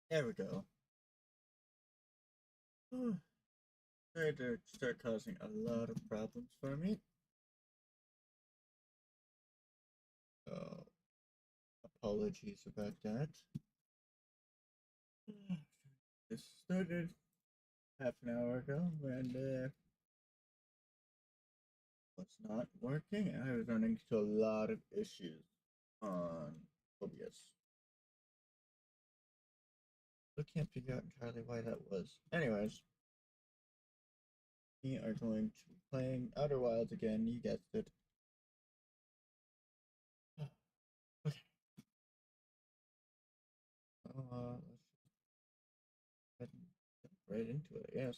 There we go. Tried to start causing a lot of problems for me. So, apologies about that. This started half an hour ago and was not working. I was running into a lot of issues on OBS. I can't figure out entirely why that was. Anyways, we are going to be playing Outer Wilds again. You guessed it. Okay. Let's get right into it, I guess.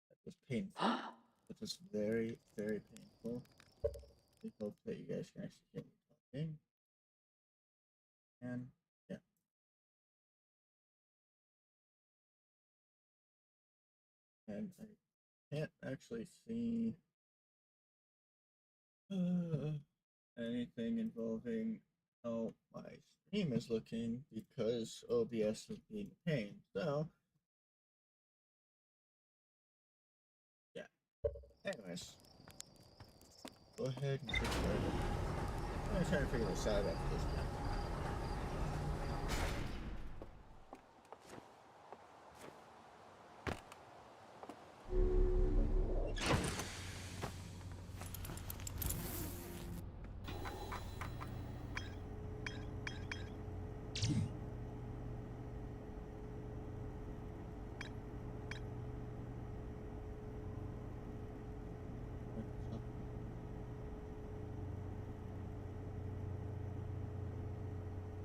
That was painful. That was very, very painful. We hope that you guys can actually hear me talking. And yeah. And I can't actually see anything involving how my stream is looking because OBS is being a pain. So, yeah. Anyways, go ahead and get started. I'm gonna try to figure this out after this time.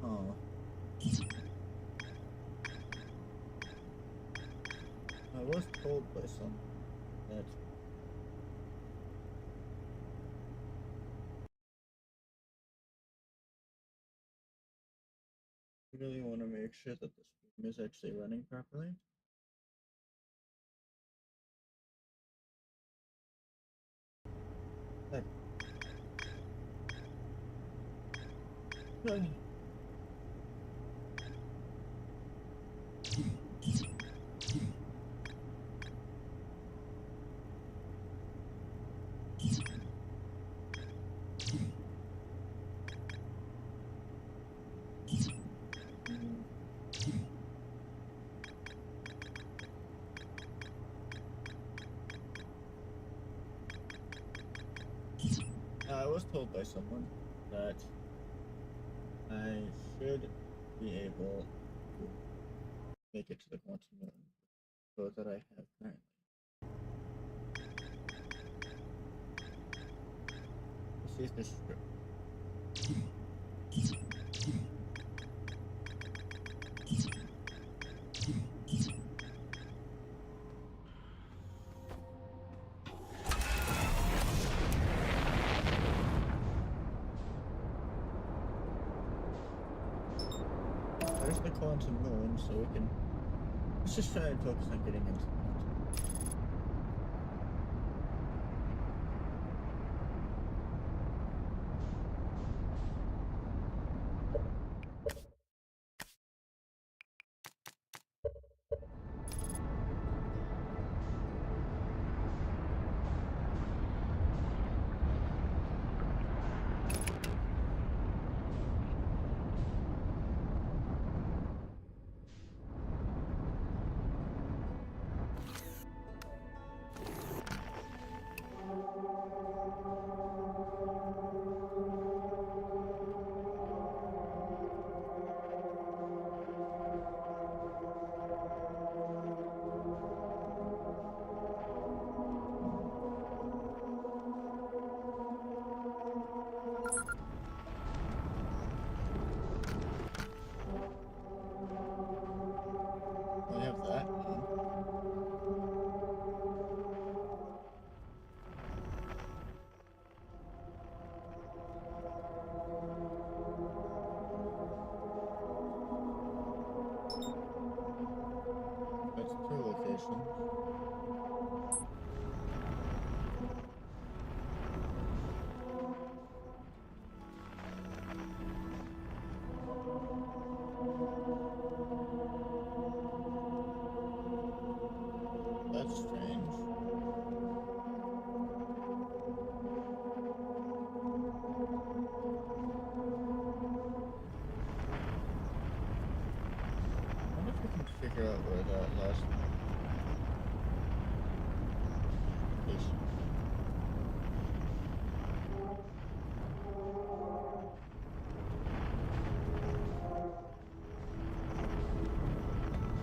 Oh. I was told by someone that you really want to make sure that the stream is actually running properly. I was told by someone that I should be able to make it to the quantum moon, so that I have currently. Let's see if this is true. There's the quantum moon, so we can. Let's just try and focus on getting into the quantum moon. That's strange. I wonder if we can figure out where that last station.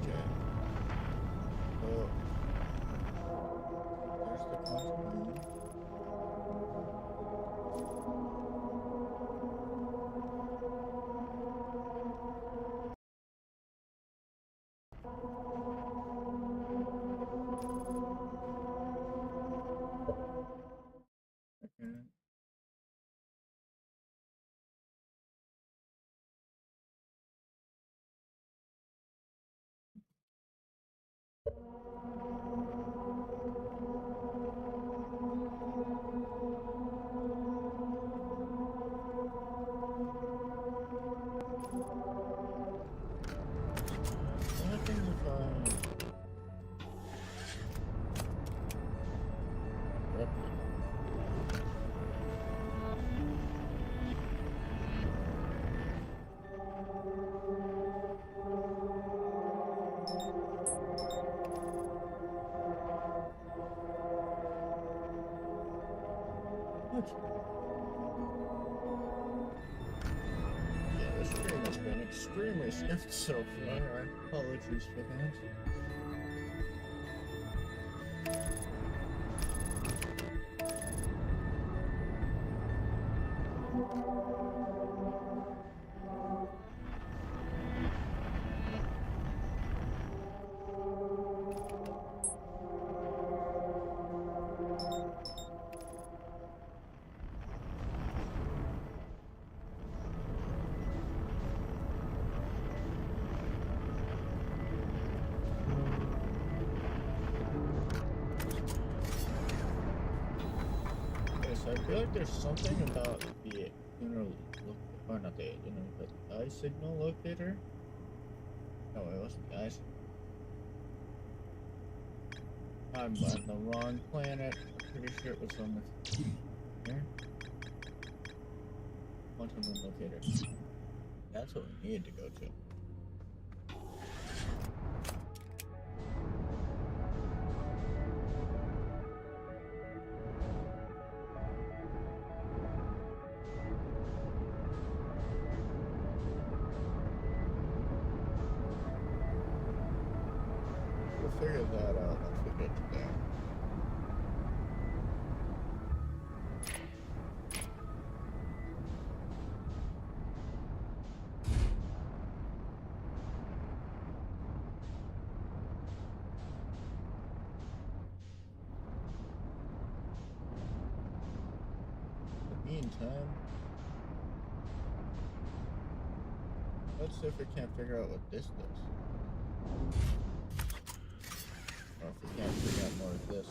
Okay. So there's the quantum moon. Okay. What happens if I corrupted? What? Yeah, this stream has been extremely skipped so far. Apologies for that. Okay, so I feel like there's something about the lunar, or not the lunar, but the eye signal locator. No, it wasn't the eye signal. I'm on the wrong planet. I'm pretty sure it was on the here. Quantum moon locator. That's what we needed to go to. We'll figure that out once we get to there. In the meantime, let's see if we can't figure out what this does. Or if we can't figure out more of this.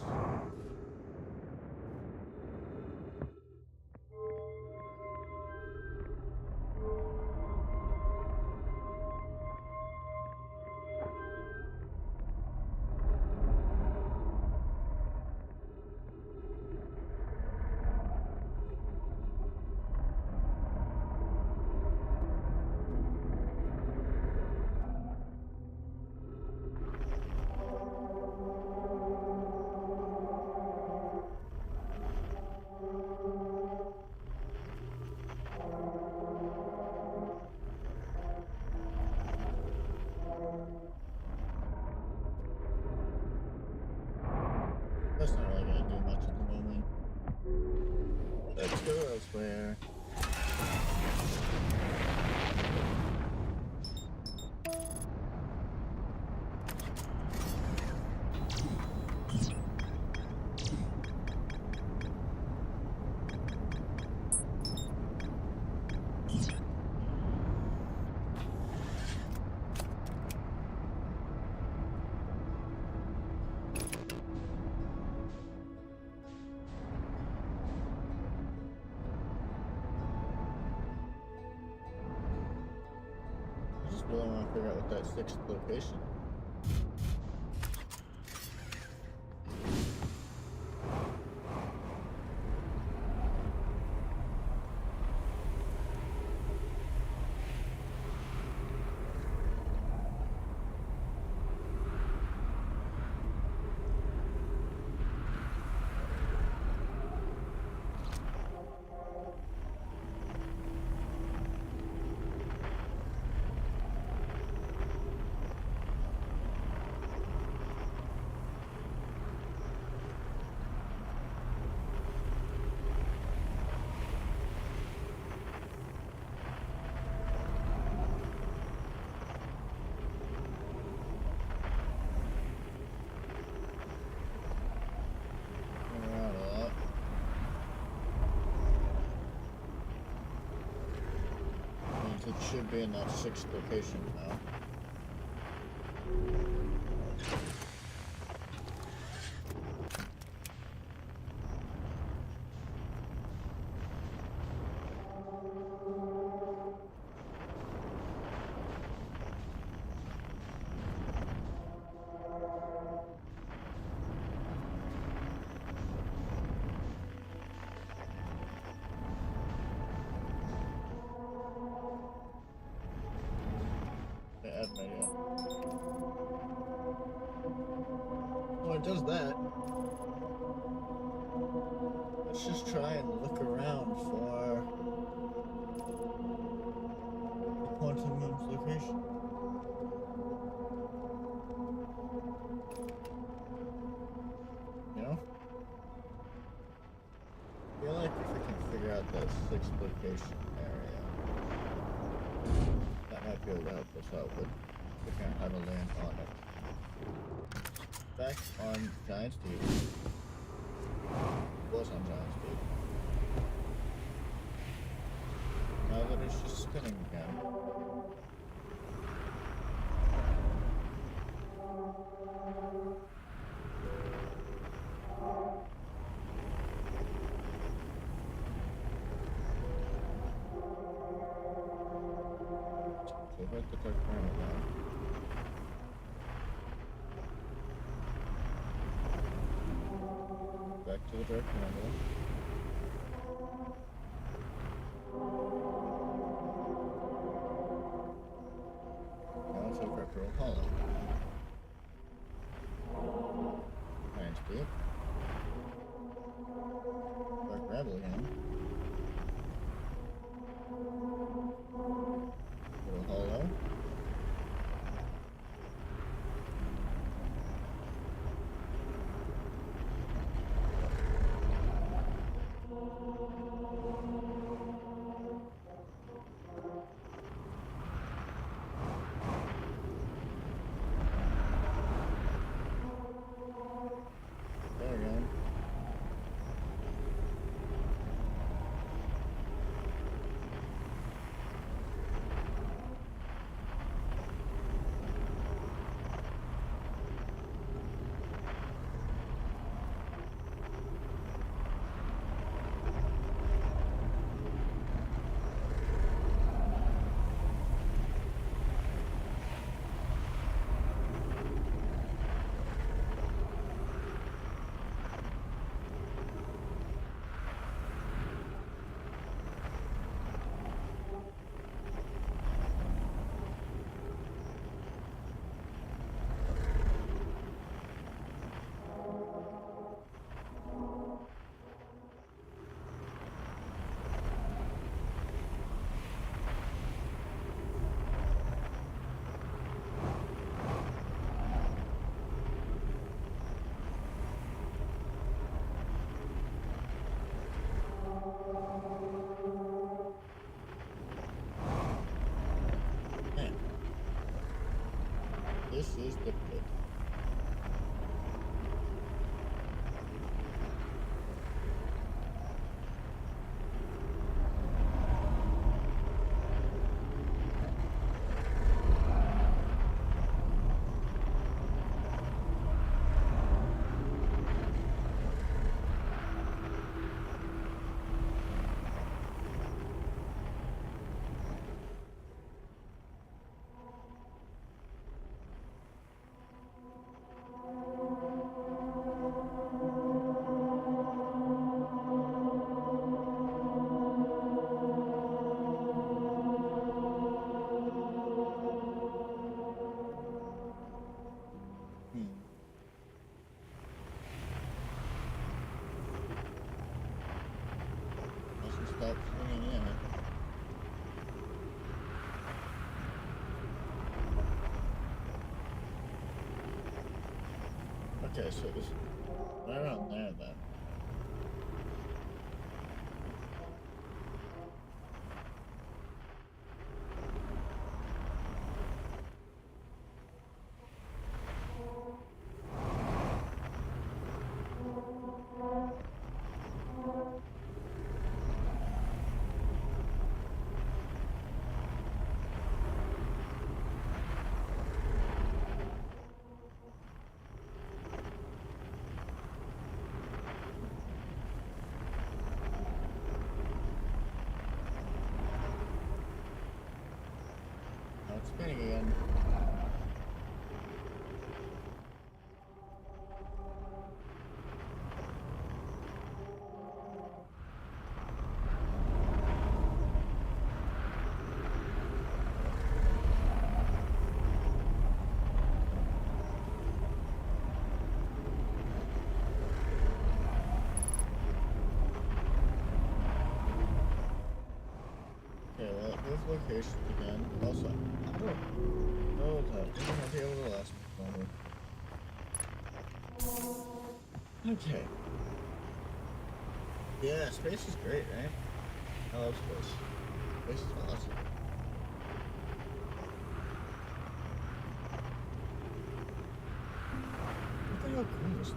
Really want to figure out what that sixth location. It should be in that sixth location now. Well, it does that. Let's just try and look around for the quantum moon's location. You know? I feel like if we can figure out that sixth location area, that might be able to help us out, but we can't have a land on it. Back on Giant Steve. Was on Giant Steve. Now that it's just spinning again. So hit the dark panel down. Back to the dark panel. Now to the Vectoral Hollow. Giant Steve. Dark Rebel again. Little Hollow. There we go. Man. This is the pit. Okay, so it was right around there then. Now it's spinning again. Okay, well, this location again. Also, I don't know that we're gonna be able to last longer. Okay. Yeah, space is great, right? I love space. Space is awesome. Look at how cool this is.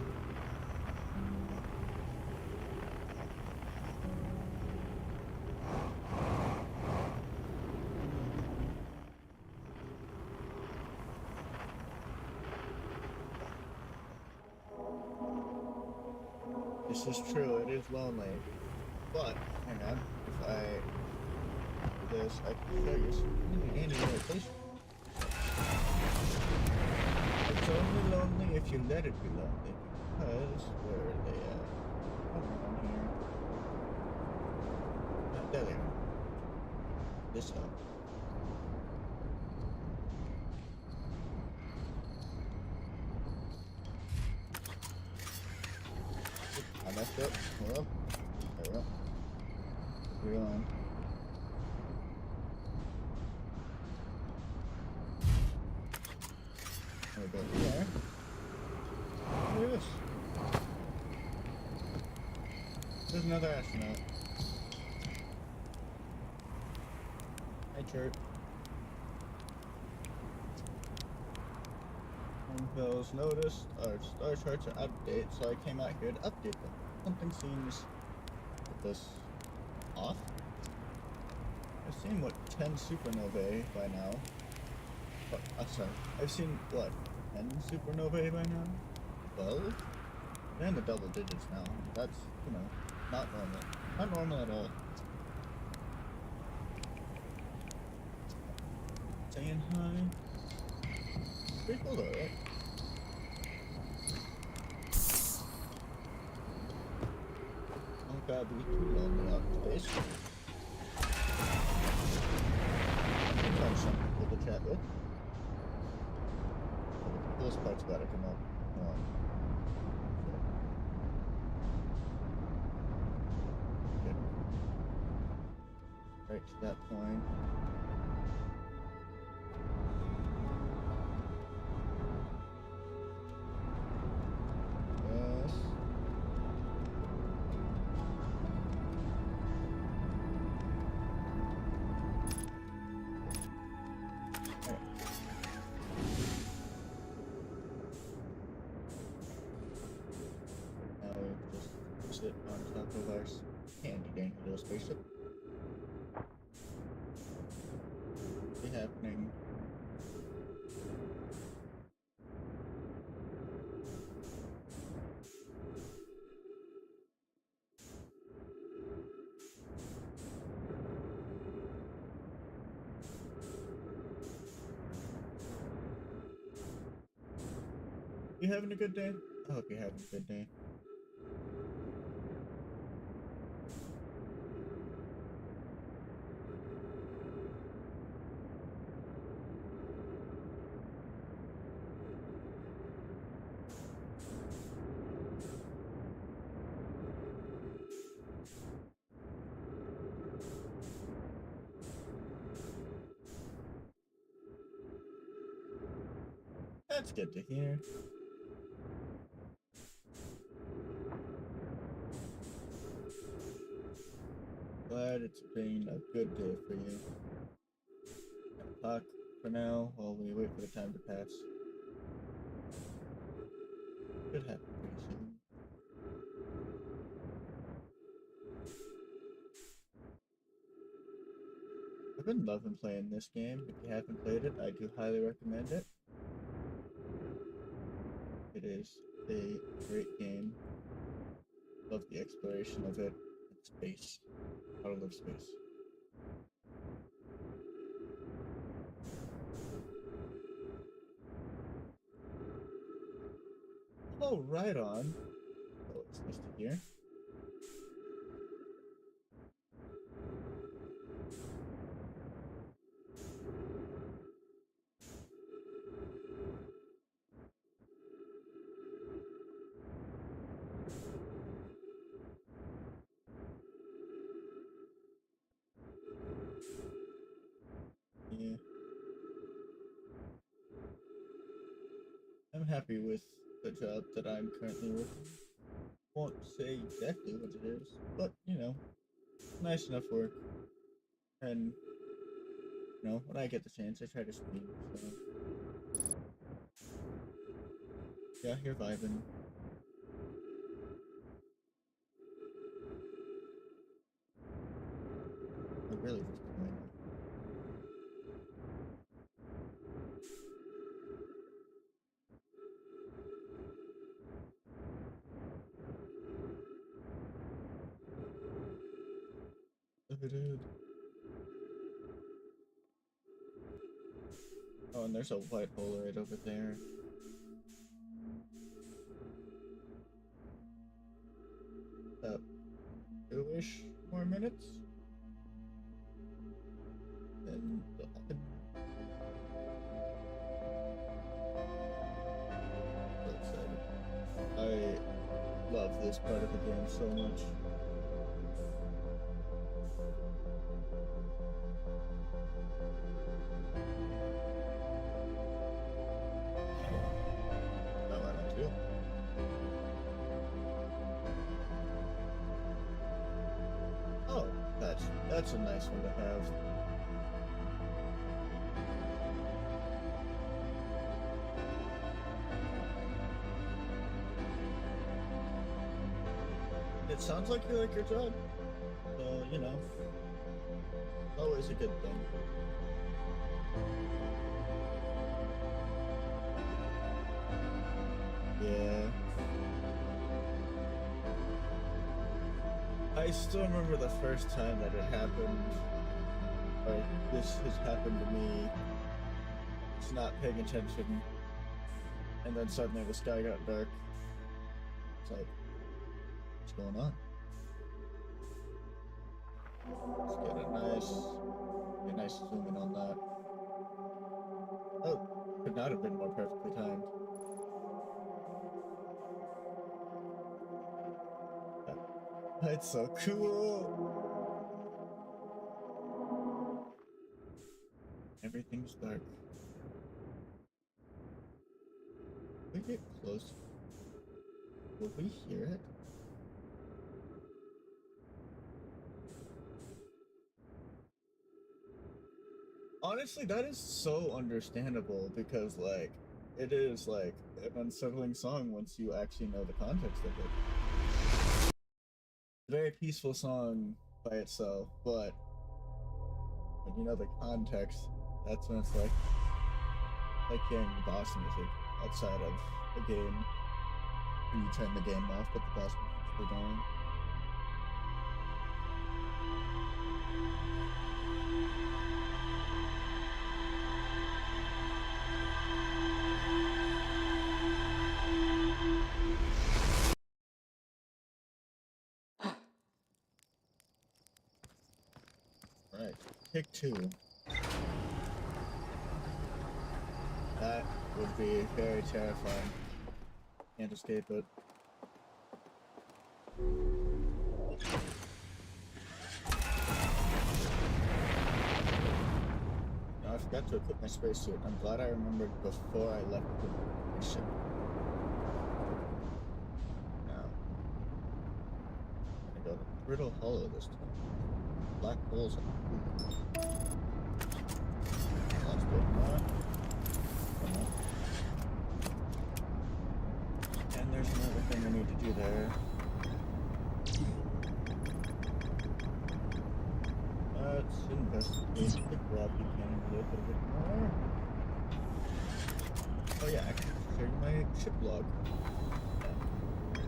This is true, it is lonely. But, hang on, if I do this, I can show you something in the location. It's only lonely if you let it be lonely. Because, where are they at? Come on here. Oh, there they are. This up. I messed up. Hold up. There we go. We're on. There we go. There. Look at this. There's another astronaut. Hi, church. Those noticed our star charts are out of date, so I came out here to update them. Something seems with this off. I've seen what 10 supernovae by now. But, sorry, I've seen what 10 supernovae by now. 12? They're in the double digits now. That's, you know, not normal. Not normal at all. Saying hi. Pretty cool though, right? Don't gotta be too lonely out in space. Find some people to chat with. The coolest part's gotta come up. Good. Right to that point. Yes. Now we just sit on top of our handy dandy little spaceship. What's happening? You having a good day? I hope you're having a good day. That's good to hear. it's been a good day for you. 10 o'clock for now while we wait for the time to pass. Should happen pretty soon. I've been loving playing this game. If you haven't played it, I do highly recommend it. It is a great game. Love the exploration of it. And space. How to live space. Oh, right on. Oh, it's nice to hear. Yeah. I'm happy with the job that I'm currently working. Won't say exactly what it is, but you know, nice enough work. And you know, when I get the chance, I try to stream. So yeah, you're vibing. I'm really just enjoying it. Oh, and there's a white hole right over there. About 2-ish more minutes. And it'll happen. So excited. I love this part of the game so much. Oh, why not too? Oh, that's a nice one to have. It sounds like you like your job, so you know, always a good thing. Yeah. I still remember the first time that it happened, or this has happened to me. Just not paying attention, and then suddenly the sky got dark. It's like, what's going on? Let's get a nice zoom in on that. Oh, could not have been more perfectly timed. It's so cool. Everything's dark. If we get close, will we hear it? Honestly, that is so understandable because, like, it is like an unsettling song once you actually know the context of it. Very peaceful song by itself, but when you know the context, that's when it's like hearing the boss music outside of the game when you turn the game off, but the boss music's still going. Right, pick 2. That would be very terrifying. Can't escape it. Now, I forgot to equip my spacesuit. I'm glad I remembered before I left the ship. Now, I'm gonna go to Brittle Hollow this time. black holes. Let's do that. And there's another thing I need to do there. Let's investigate the gravity cannon a little bit more. Oh yeah, I can show you my ship log.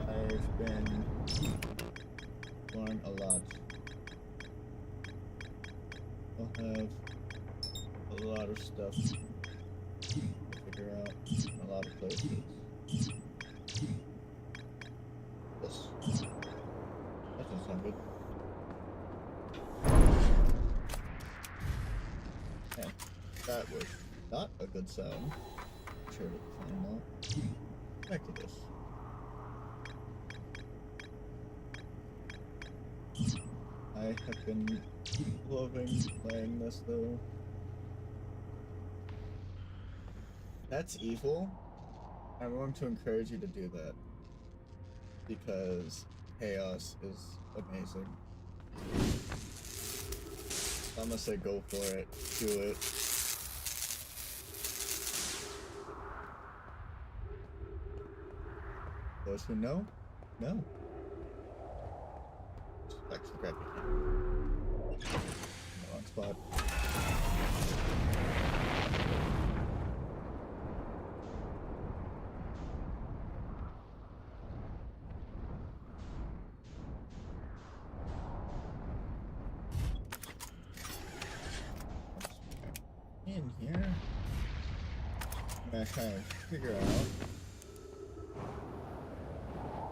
I've been exploring a lot. I'll have a lot of stuff to figure out in a lot of places. This. That doesn't sound good. Yeah, that was not a good sound. Sure, fine now. Back to this. I have been loving playing this though. That's evil. I'm going to encourage you to do that. Because chaos is amazing. I'm gonna say go for it. Do it. Those who know. Actually, grab it. Wrong spot. In here, I'm gonna try and figure out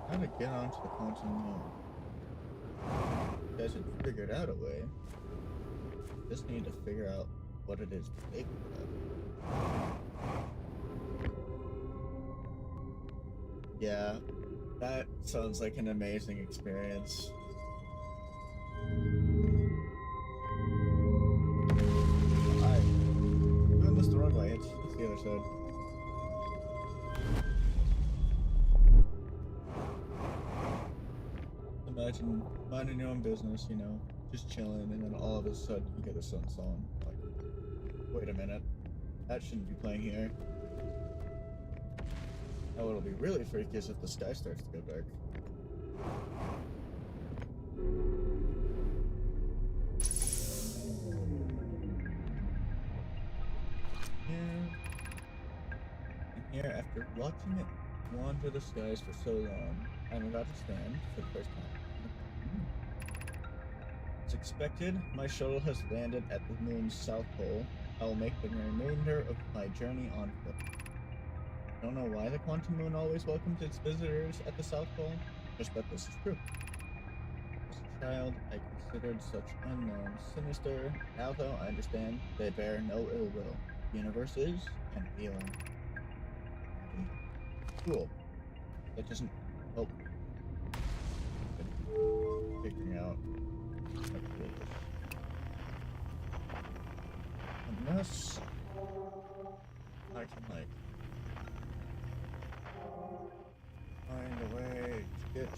how to get onto the quantum moon. You guys had figured out a way. Just need to figure out what it is to make that. Yeah, that sounds like an amazing experience. I'm doing this the wrong way. It's the other side. Imagine minding your own business, you know, just chilling, and then all of a sudden you get a sun song. Like, wait a minute, that shouldn't be playing here. Now what'll be really freaky is if the sky starts to go dark. Here, after watching it wander the skies for so long, I'm about to stand for the first time. As expected, my shuttle has landed at the moon's south pole. I will make the remainder of my journey on foot. I don't know why the quantum moon always welcomes its visitors at the south pole, just that this is true. As a child, I considered such unknowns sinister. Now though, I understand they bear no ill will. The universe is, and we are. Cool. That doesn't help figuring out how to do this. Unless I can, like, find a way to get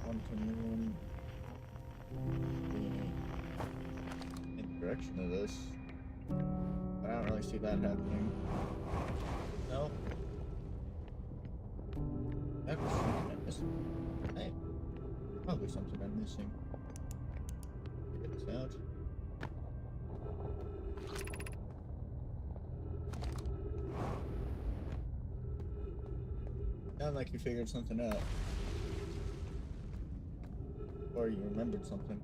quantum moon in the direction of this. I don't really see that happening. No. That was something I'm missing. Hey. Probably something I'm missing. Get this out. Sound like you figured something out. Or you remembered something.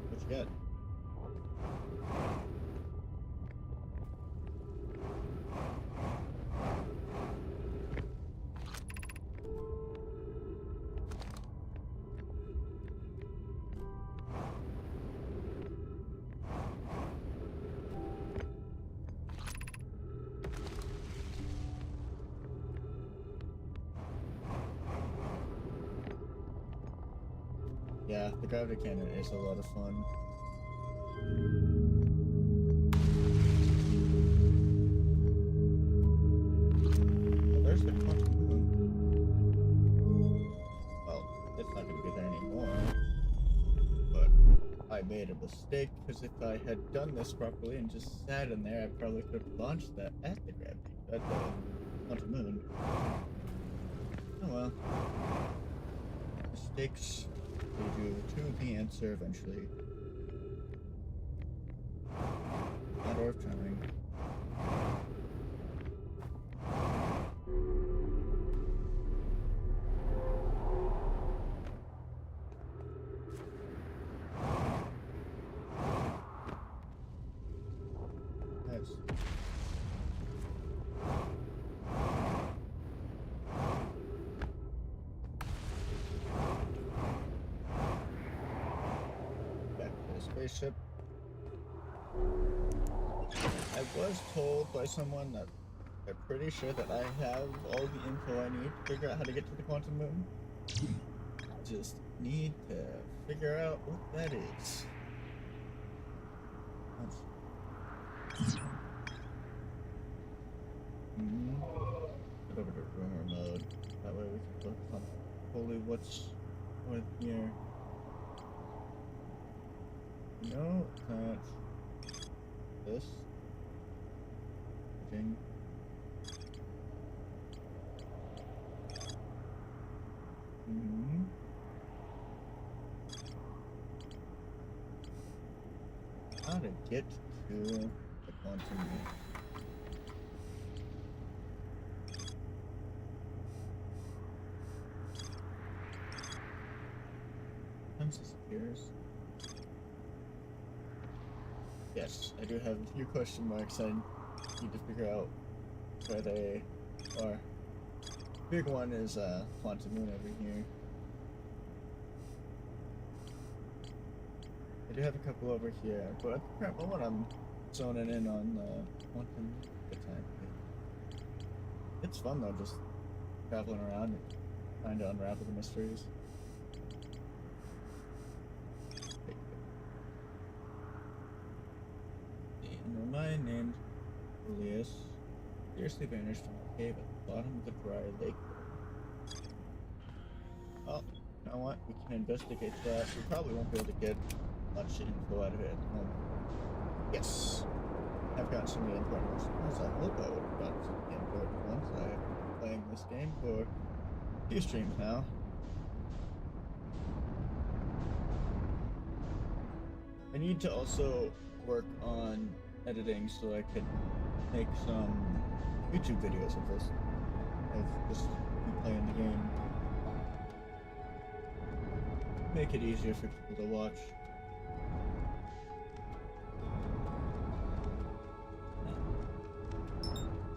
What you got? Yeah, the gravity cannon is a lot of fun. made a mistake, because if I had done this properly and just sat in there, I probably could have launched that at the gravity, at the quantum moon. Oh well. Mistakes lead you to the answer eventually. Matter of trying. Nice. Back to the spaceship. I was told by someone that they're pretty sure that I have all the info I need to figure out how to get to the quantum moon. Just need to figure out what that is. Get over to rumor mode. That way we can focus on fully what's with here. No, not this thing. How to get to the quantum moon. Sometimes disappears. Yes, I do have a few question marks I need to figure out where they are. Big one is quantum moon over here. I do have a couple over here, but at the current moment I'm zoning in on quantum good time. It's fun though, just traveling around and trying to unravel the mysteries. Mine named Julius seriously vanished from the cave at the bottom of the dry lake. Well, you know what? We can investigate that. We probably won't be able to get much info out of it at the moment. Yes! I've gotten some of the important ones. As I hope I would have gotten some of the important ones. I've been playing this game for a few streams now. I need to also work on editing so I could make some YouTube videos of this, of just me playing the game. Make it easier for people to watch.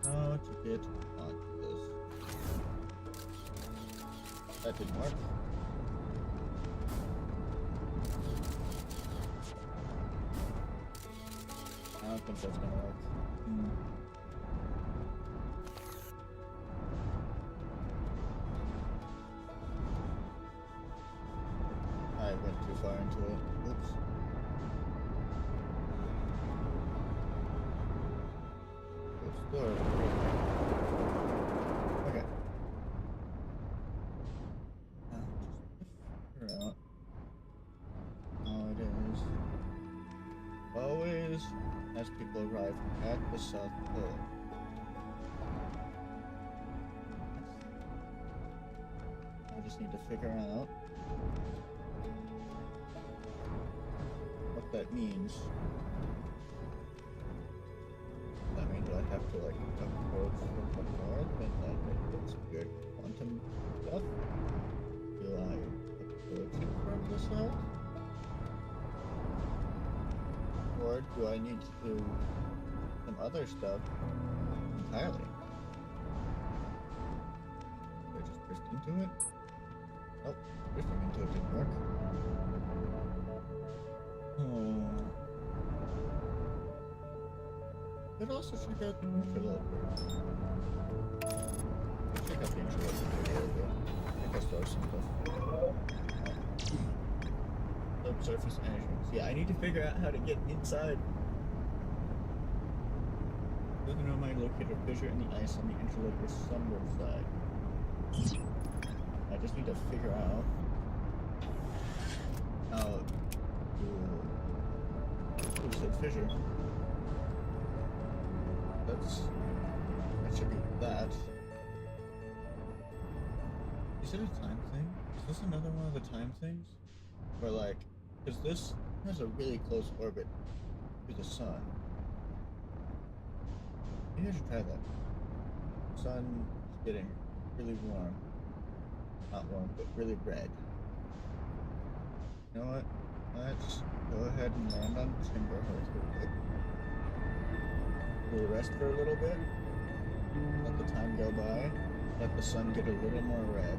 How to get onto this. That didn't work. I don't think that's gonna work. I went too far into it. Oops. Oops, door. Okay. Now, just figure out how it is. Always as people arrive at the South Pole. I just need to figure out what that means. Does that mean do I have to like approach from the north and then it's weird quantum stuff? Do I approach it from the south? Or do I need to do some other stuff entirely? Did I just burst into it? Nope, bursting into it didn't work. Could also check out the interloper. Check out the interloper video. I guess there are some stuff. Subsurface entrance. Yeah, I need to figure out how to get inside. Doesn't know my locator fissure in the ice on the interloper's sunward side. I just need to figure out how to You said fissure. That should be that. Is it a time thing? Is this another one of the time things? Where like, because this has a really close orbit to the sun. Maybe I should try that. The sun is getting really warm. Not warm, but really red. You know what? Let's go ahead and land on Timberhurst real quick. We'll rest for a little bit. Let the time go by. Let the sun get a little more red.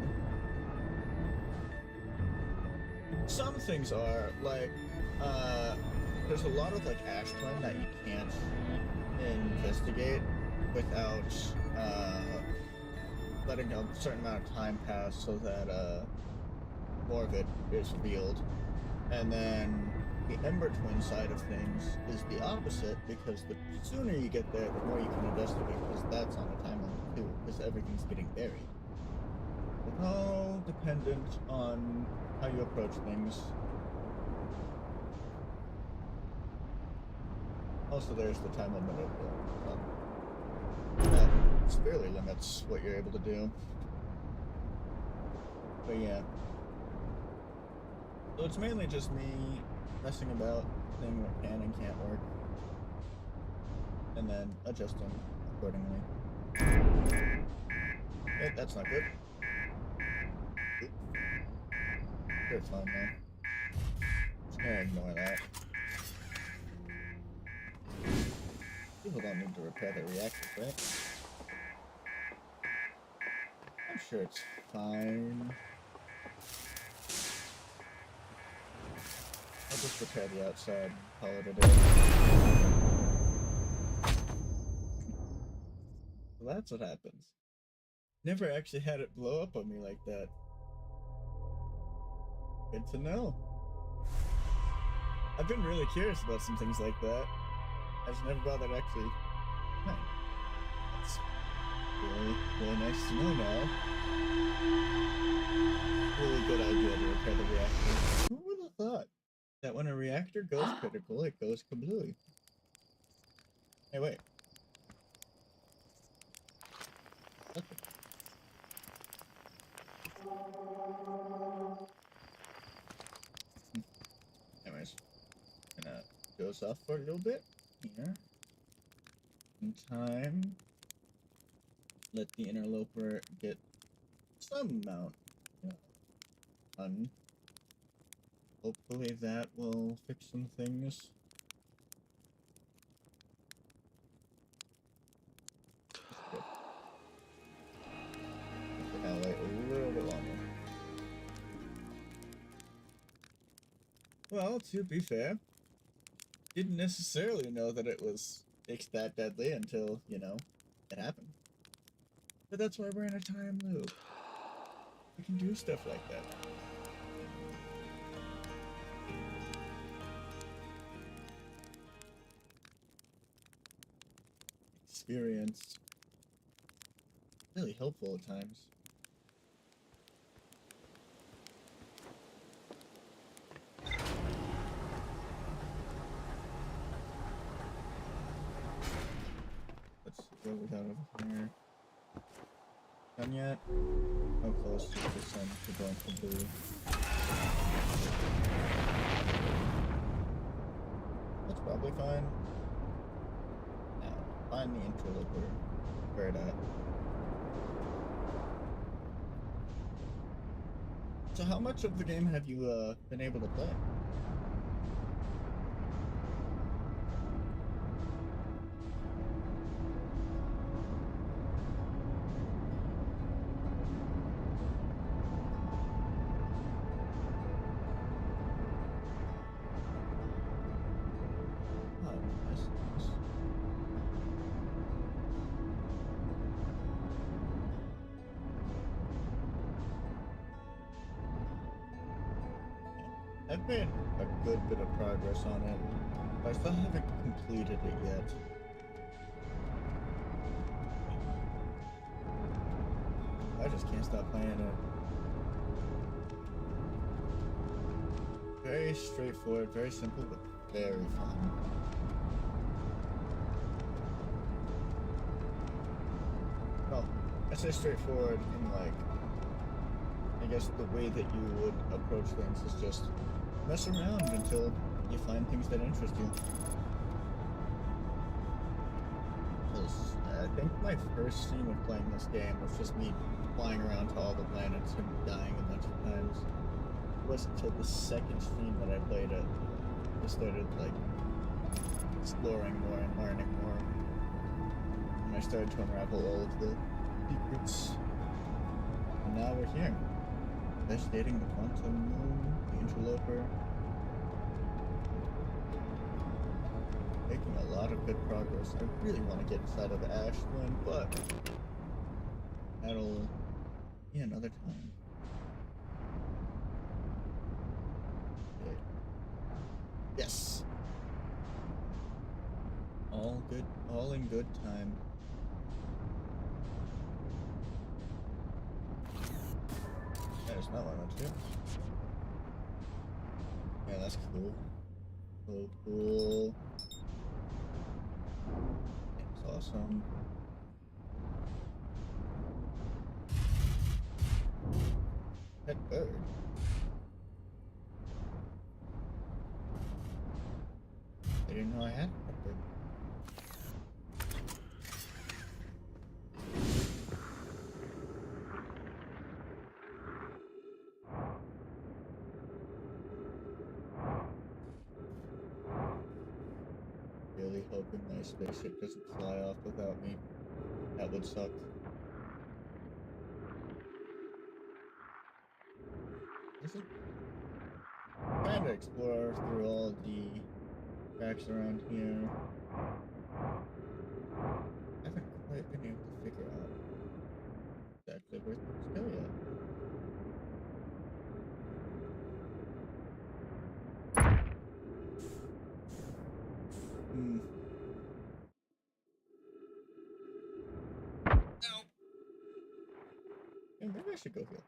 Some things are, like, there's a lot of, like, ash twin that you can't investigate without, letting a certain amount of time pass so that, more of it is revealed. And then the Ember Twin side of things is the opposite, because the sooner you get there, the more you can investigate, because that's on a time limit too, because everything's getting buried. It's all dependent on how you approach things. Also, there's the time limit of that severely limits what you're able to do. But yeah. So it's mainly just me messing about, seeing what can and can't work, and then adjusting accordingly. Hey, that's not good. It's fine though. Just gonna ignore that. People don't need to repair their reactors, right? I'm sure it's fine. I'll just repair the outside and call it a day. So that's what happens. Never actually had it blow up on me like that. Good to know. I've been really curious about some things like that. I just never bothered actually. Huh. That's really nice to know now. Really good idea to repair the reactor. Who would have thought that when a reactor goes critical, it goes kablooey? Hey, wait. Okay. Anyways, gonna goes off for a little bit here. In time, let the interloper get some amount done. Hopefully that will fix some things. I'll wait a little bit longer. Well, to be fair, didn't necessarily know that it was that deadly until, you know, it happened. But that's why we're in a time loop. We can do stuff like that. Experience. Really helpful at times. Let's see what we got over here. Done yet? How close is the sun to going to blue? That's probably fine. Now, find the interloper. Where it at? So how much of the game have you been able to play? I've made a good bit of progress on it, but I still haven't completed it yet. I just can't stop playing it. Very straightforward, very simple, but very fun. Well, I say straightforward in like, I guess the way that you would approach things is just mess around until you find things that interest you. I think my first scene of playing this game was just me flying around to all the planets and dying a bunch of times. It wasn't until the second stream that I played it, I started like exploring more and learning more. And I started to unravel all of the secrets. And now we're here. Investigating the quantum moon, the interloper. Making a lot of good progress. I really want to get inside of Ashland, but that'll be another time. Okay. Yes. All good, all in good time. There's not one on too. Yeah, that's cool. So cool. That's awesome. That bird. I didn't know I had that bird. Really hoping my spaceship doesn't fly off without me. That would suck. This is trying to explore through all the tracks around here. I haven't quite been able to figure out exactly where things go yet. No. Yeah, maybe I should go here.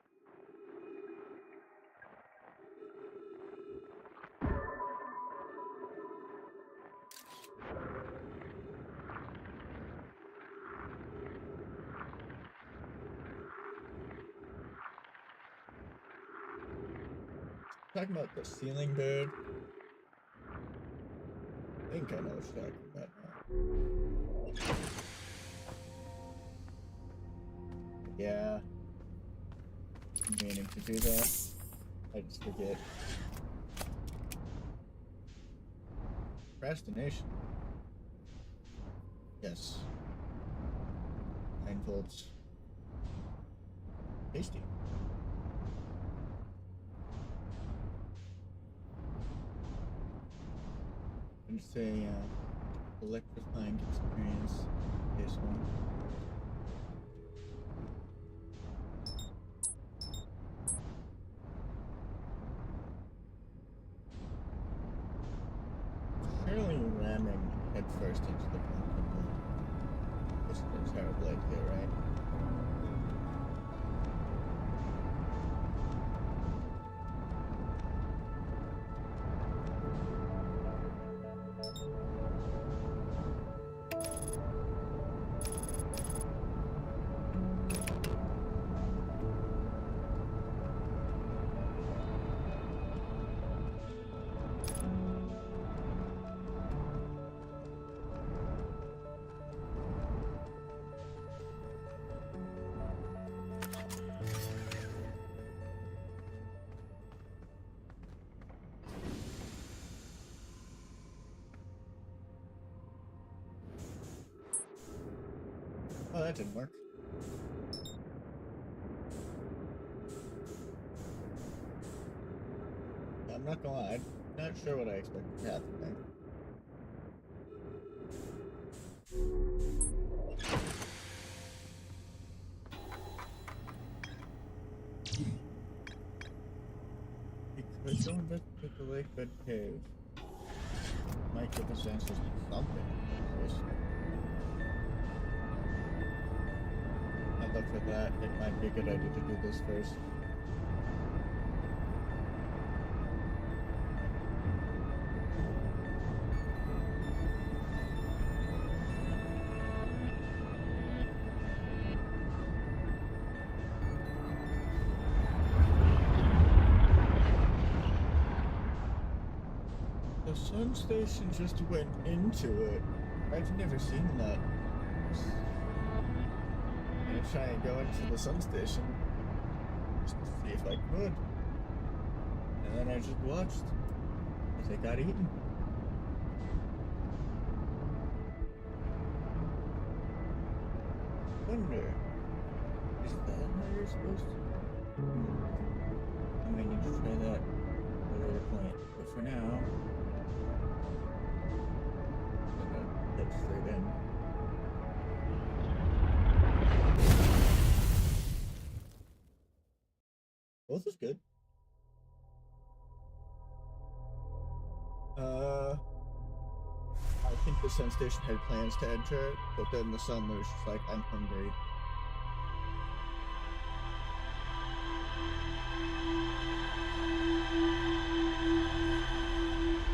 Talking about the ceiling bird. I think I know what you're talking about now. Yeah. I'm meaning to do that. I just forget. Procrastination. Yes. 9 volts. Tasty. It's a electrifying experience. This one. Surely ramming headfirst into the quantum moon isn't a terrible idea, right? Oh, that didn't work. I'm not gonna lie, I'm not sure what I expected to happen there. We could go investigate the lakebed cave. Might give us answers to something. I'd look for that. It might be a good idea to do this first. sun station just went into it. I've never seen that. I'm gonna try and go into the sun station just to see if I could. And then I just watched as I got eaten. Wonder, is that how you're supposed to? I might need to try that at a later point, but for now, I'm gonna head straight in. Both is good. I think the sun station had plans to enter, but then the sun was just like, I'm hungry.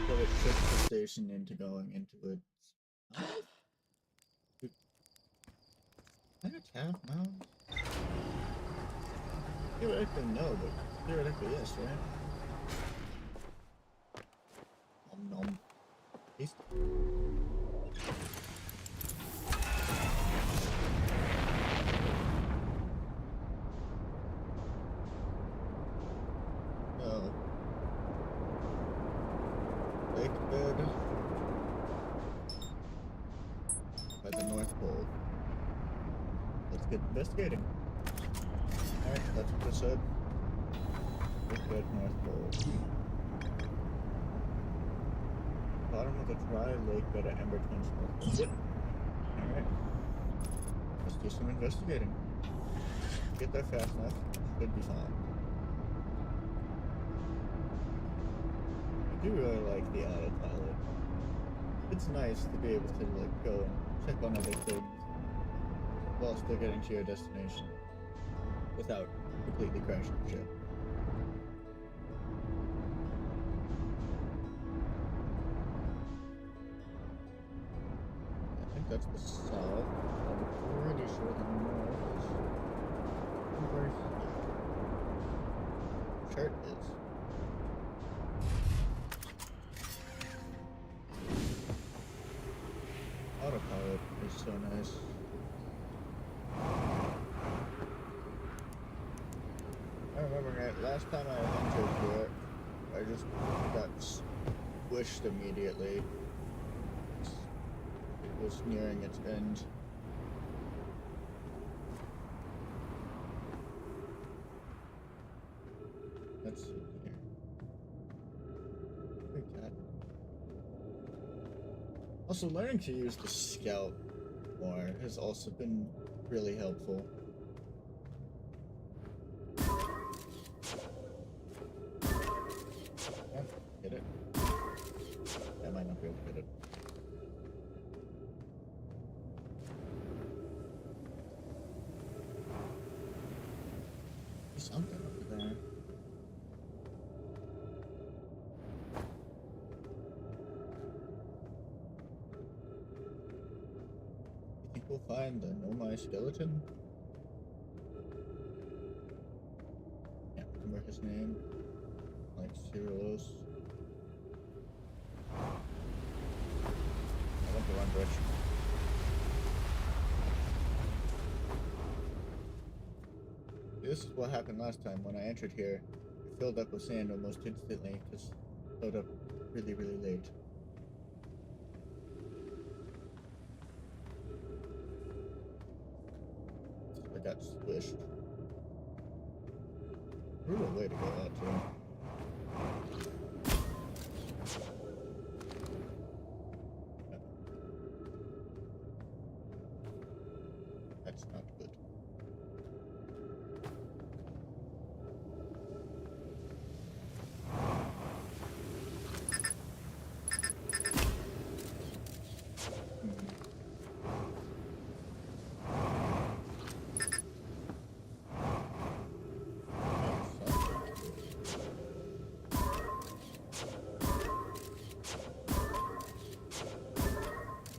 So it tricked the station into going into it. Can it have mouths? Theoretically no, but theoretically yes, right? Nom nom. Taste. Oh. Lake bed by the North Pole. Let's get investigating. Alright, that's what I said. Lake bed, North Pole. Bottom of the dry lake bed at Ember Twins North Pole. Alright. Let's do some investigating. Get there fast enough. Should be fine. I do really like the autopilot. It's nice to be able to like go and check on other things while still getting to your destination without completely crashing the ship. I think that's the south. I'm pretty sure the north is over here. Chart is. Autopilot is so nice. I remember right, last time I entered here, I just got squished immediately. It was nearing its end. Let's see here. We got. Also, learning to use the scout more has also been really helpful. Yeah, get it. I might not be able to get it. There's something over there. We'll find the Nomai skeleton. Can't remember his name. Like Cyrilos. I went the wrong direction. This is what happened last time when I entered here. It filled up with sand almost instantly because it filled up really, really late. I got squished. Brutal way to go out too. That's not good.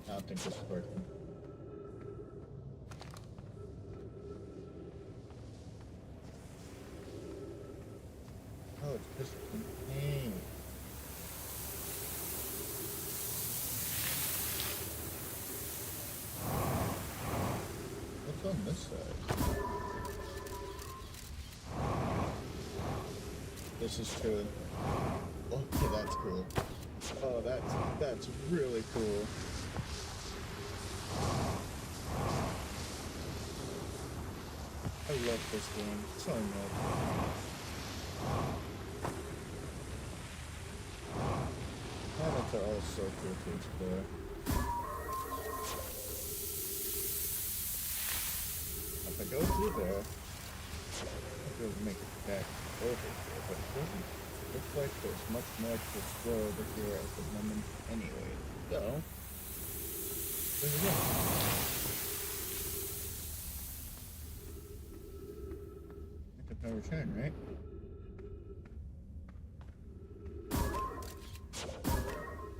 I don't think this is working. Oh, it's just contained. on this side? This is true. Okay, that's cool. Oh, that's really cool. I love this game so much. Planets are all so cool to explore. If I go through there, I'll be able to make it back over here, but it doesn't look like there's much more to explore over here at the moment anyway. So, there we go. No return, right?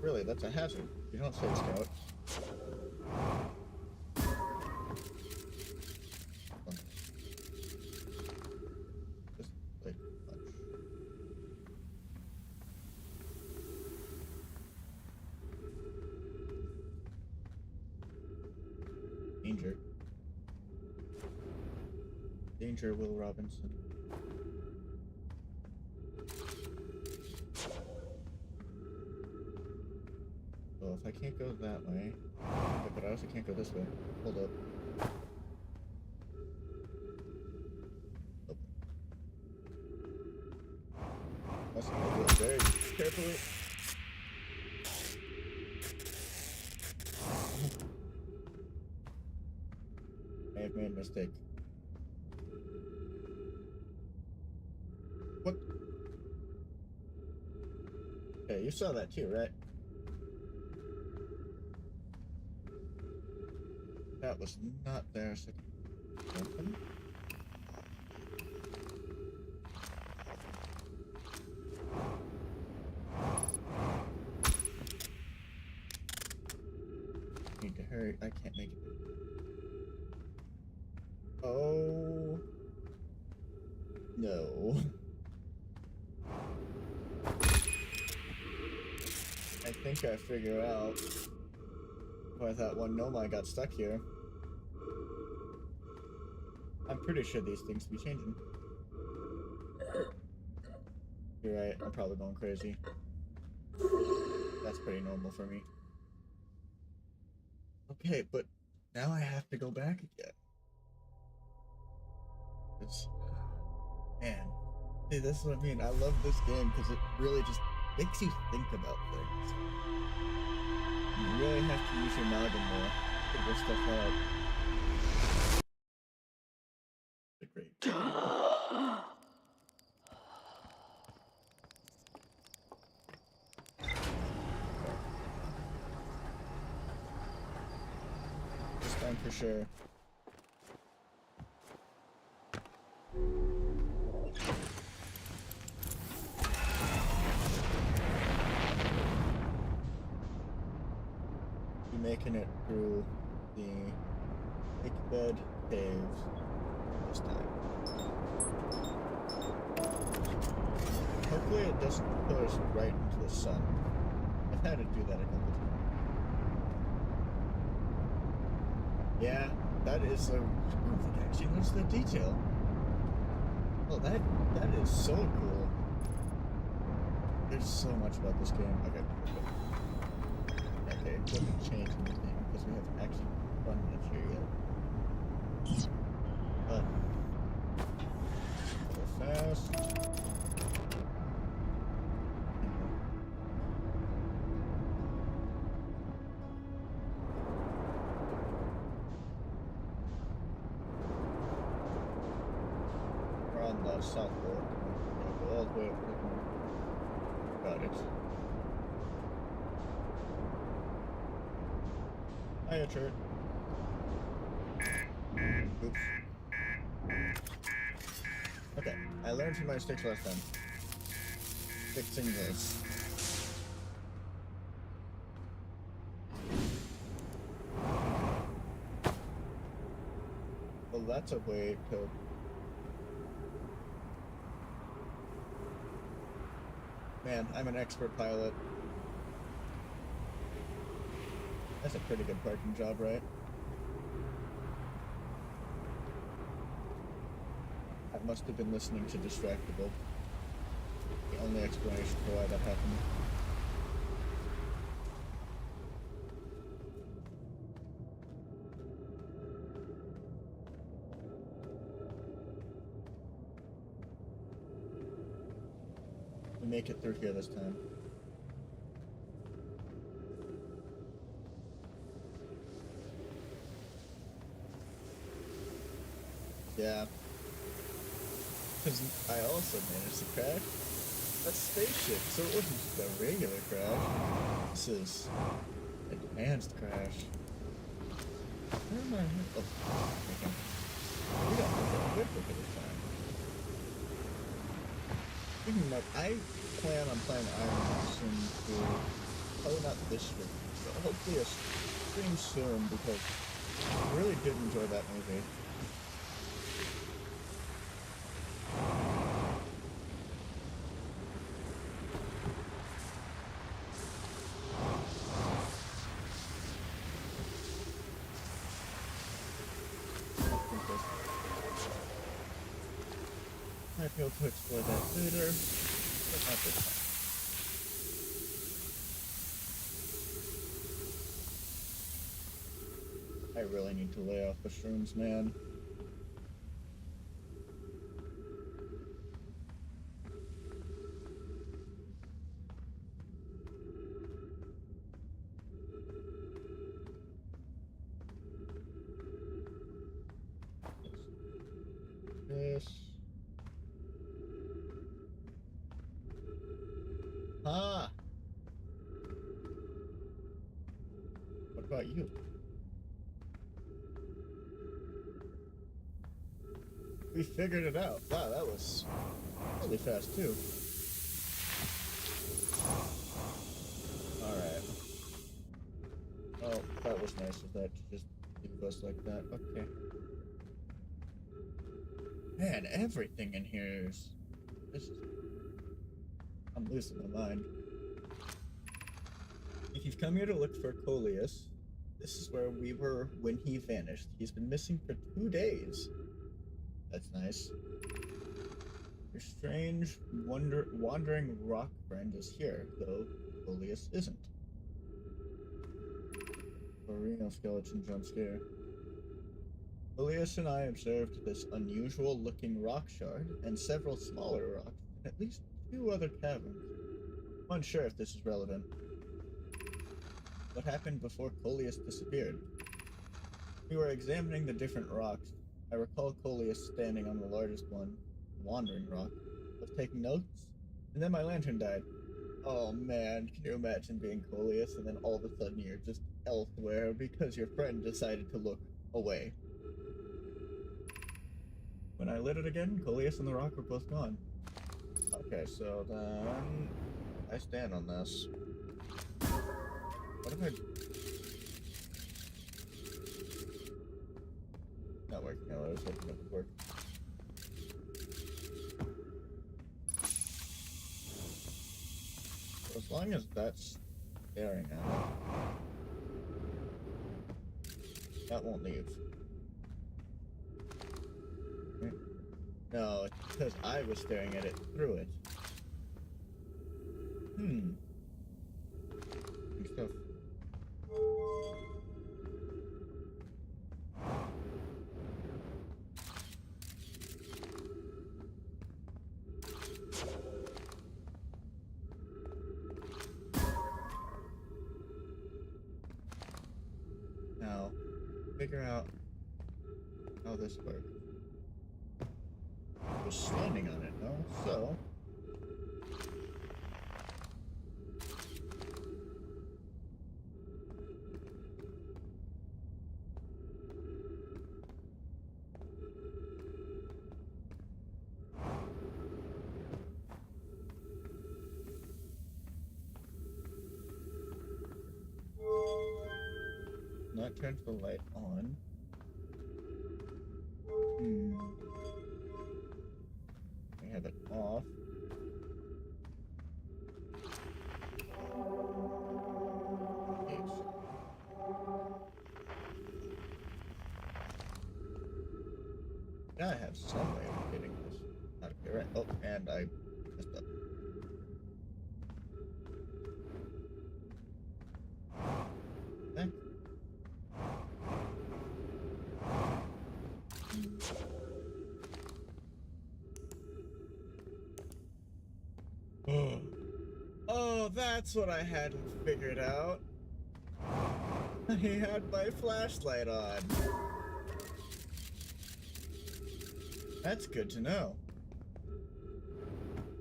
Really, that's a hazard. You don't say, Scout. Just like much. Danger. Danger, Will Robinson. Well, if I can't go that way, but I also can't go this way. Hold up. Oh. Must do it very carefully. I have made a mistake. What? Okay, you saw that too, right? That was not there a second. Something? Need to hurry. I can't make it. Oh. No. I think I figure out why that one Nomai got stuck here. I'm pretty sure these things be changing. You're right, I'm probably going crazy. That's pretty normal for me. Okay, but now I have to go back again. Man, see, this is what I mean. I love this game because it really just makes you think about things. You really have to use your noggin more to figure stuff out. Great. This time for sure. Making it through the lake bed caves this time. Hopefully it doesn't put us right into the sun. I've had to do that a couple times. Yeah, that is a... I don't think I actually noticed that detail. Oh, that is so cool. There's so much about this game. Okay. Okay, it doesn't change anything because we haven't actually run much here yet. But go fast. We're on the south pole. We'll go all the way over there. Got it. Hiya, Chert. Oops. Okay, I learned from my mistakes last time. Fixing this. Well, that's a way to... Man, I'm an expert pilot. That's a pretty good parking job, right? I must have been listening to Distractable. The only explanation for why that happened. We make it through here this time. Yeah. Because I also managed to crash a spaceship, so it wasn't just a regular crash. This is advanced crash. Where am I? Oh, okay. We got a good look at this time. Speaking of, I plan on playing Iron Man soon too. Probably not this stream, but hopefully a stream soon because I really did enjoy that movie. Might be able to explore that later, but not this time. I really need to lay off the shrooms, man. This. Ah! What about you? We figured it out. Wow, that was really fast too. Alright. Oh, that was nice of that to just leave us like that. Okay. Man, everything in here is... I'm losing my mind. If you've come here to look for Coleus, this is where we were when he vanished. He's been missing for 2 days. That's nice. Your strange, wandering rock friend is here, though Coleus isn't. A Reno skeleton jump scare. Coleus and I observed this unusual-looking rock shard and several smaller rocks and at least 2 other caverns. I'm unsure if this is relevant. What happened before Coleus disappeared? We were examining the different rocks. I recall Coleus standing on the largest one, Wandering Rock. I was taking notes, and then my lantern died. Oh man, can you imagine being Coleus and then all of a sudden you're just elsewhere because your friend decided to look away? When I lit it again, Coleus and the rock were both gone. Okay, so then I stand on this. What if I... Not working out, I was hoping it would work. So as long as that's staring at it, that won't leave. Okay. No, it's because I was staring at it through it. Good stuff. Now, figure out how this works. I was standing on it, no? So... Not turn the light on. We have it off. Yes. Gotta have some way of getting this. and I messed up. Back. Oh, that's what I hadn't figured out. I had my flashlight on. That's good to know.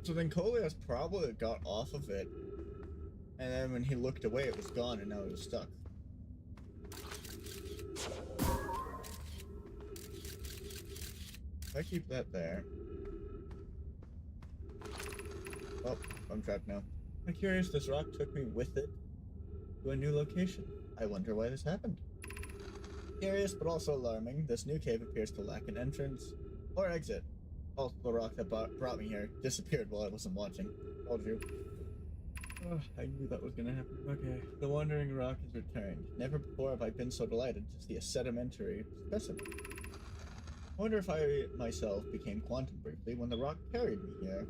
So then Coleus probably got off of it, and then when he looked away it was gone and now he was stuck. If I keep that there... Oh, I'm trapped now. I'm curious, this rock took me with it to a new location. I wonder why this happened. Curious, but also alarming, this new cave appears to lack an entrance or exit. Also, the rock that brought me here disappeared while I wasn't watching. Told you. Oh, I knew that was gonna happen. Okay. The wandering rock has returned. Never before have I been so delighted to see a sedimentary specimen. I wonder if I myself became quantum briefly when the rock carried me here.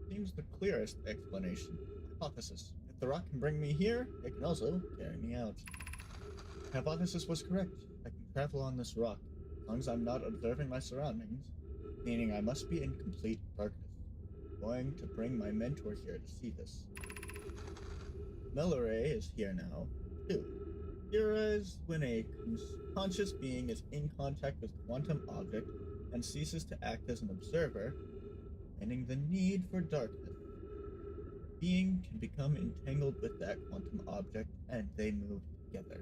Seems the clearest explanation. Hypothesis. If the rock can bring me here, it can also carry me out. Hypothesis was correct. I can travel on this rock, as long as I'm not observing my surroundings, meaning I must be in complete darkness. I'm going to bring my mentor here to see this. Melore is here now, too. Here is when a conscious being is in contact with a quantum object and ceases to act as an observer, ending the need for darkness. Being can become entangled with that quantum object, and they move together.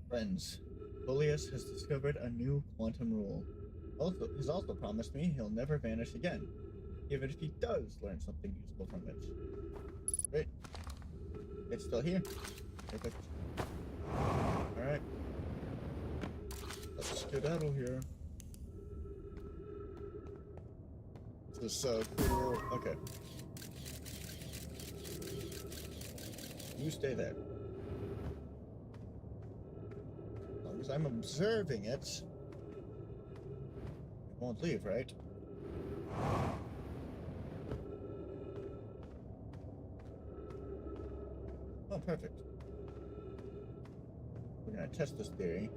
Friends, Coleus has discovered a new quantum rule. He's also promised me he'll never vanish again, even if he does learn something useful from it. Great. It's still here. Perfect. Alright. Let's skedaddle here. This is so cool. Okay. You stay there. As long as I'm observing it, it won't leave, right? Oh, perfect. We're gonna test this theory.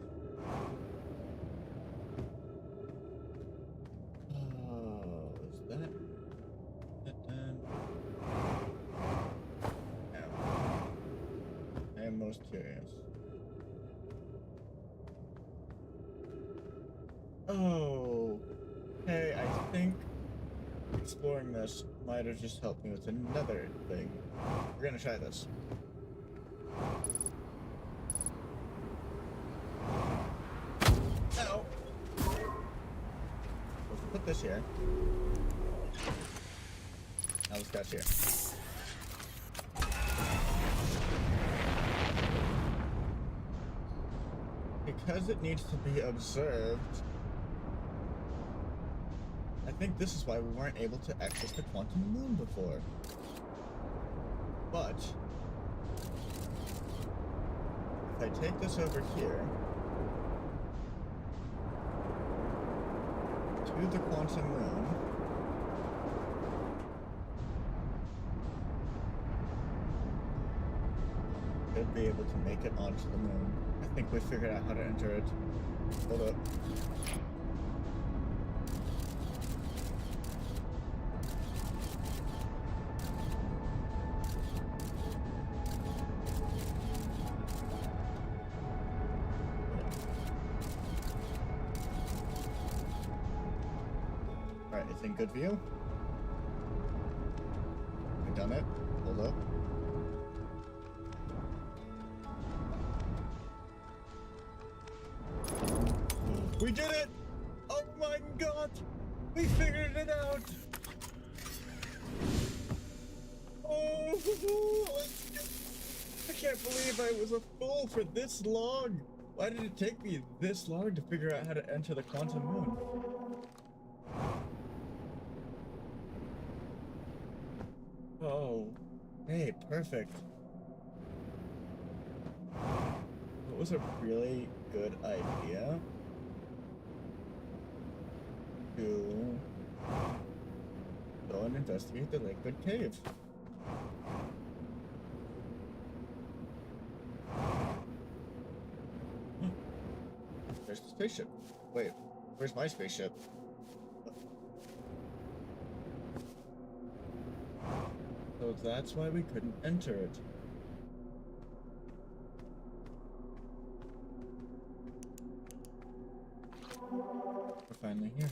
Oh, is that done? Now, I am most curious. Oh, hey, I think exploring this might have just helped me with another thing. We're gonna try this. Ow! Let's put this here. Now let's catch here. Because it needs to be observed, I think this is why we weren't able to access the quantum moon before. But if I take this over here to the quantum moon, should be able to make it onto the moon. I think we figured out how to enter it. Hold up. Alright, it's in good view. We done it. Hold up. We did it! Oh my god! We figured it out! Oh! I can't believe I was a fool for this long! Why did it take me this long to figure out how to enter the quantum moon? Oh, hey, perfect. It was a really good idea to and investigate the Lakewood Cave. There's the spaceship. Wait, where's my spaceship? So that's why we couldn't enter it. We're finally here.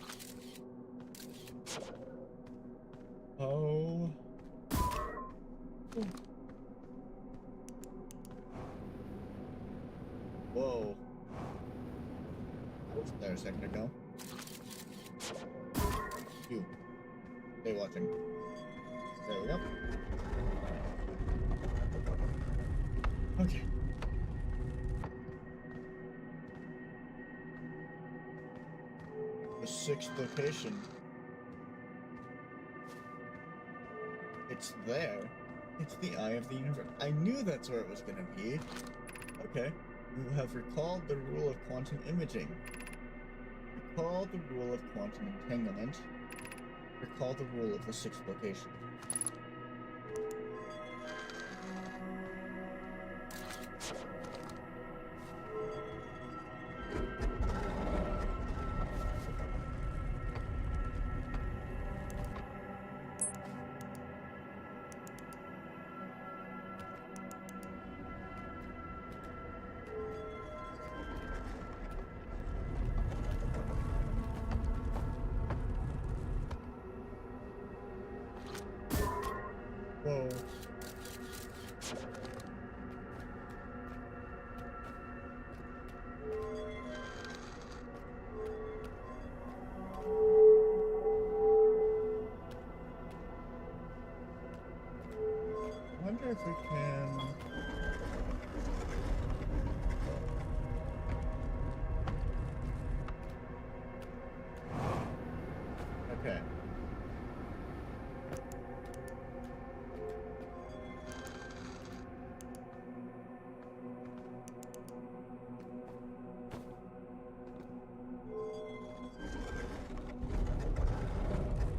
Oh. Whoa. I wasn't there a second ago. You. Stay watching. There we go. Okay. The sixth location. It's there. It's the eye of the universe. I knew that's where it was gonna be. Okay. You have recalled the rule of quantum imaging. Recall the rule of quantum entanglement. Recall the rule of the sixth location. Whoa. I wonder if we can... Okay.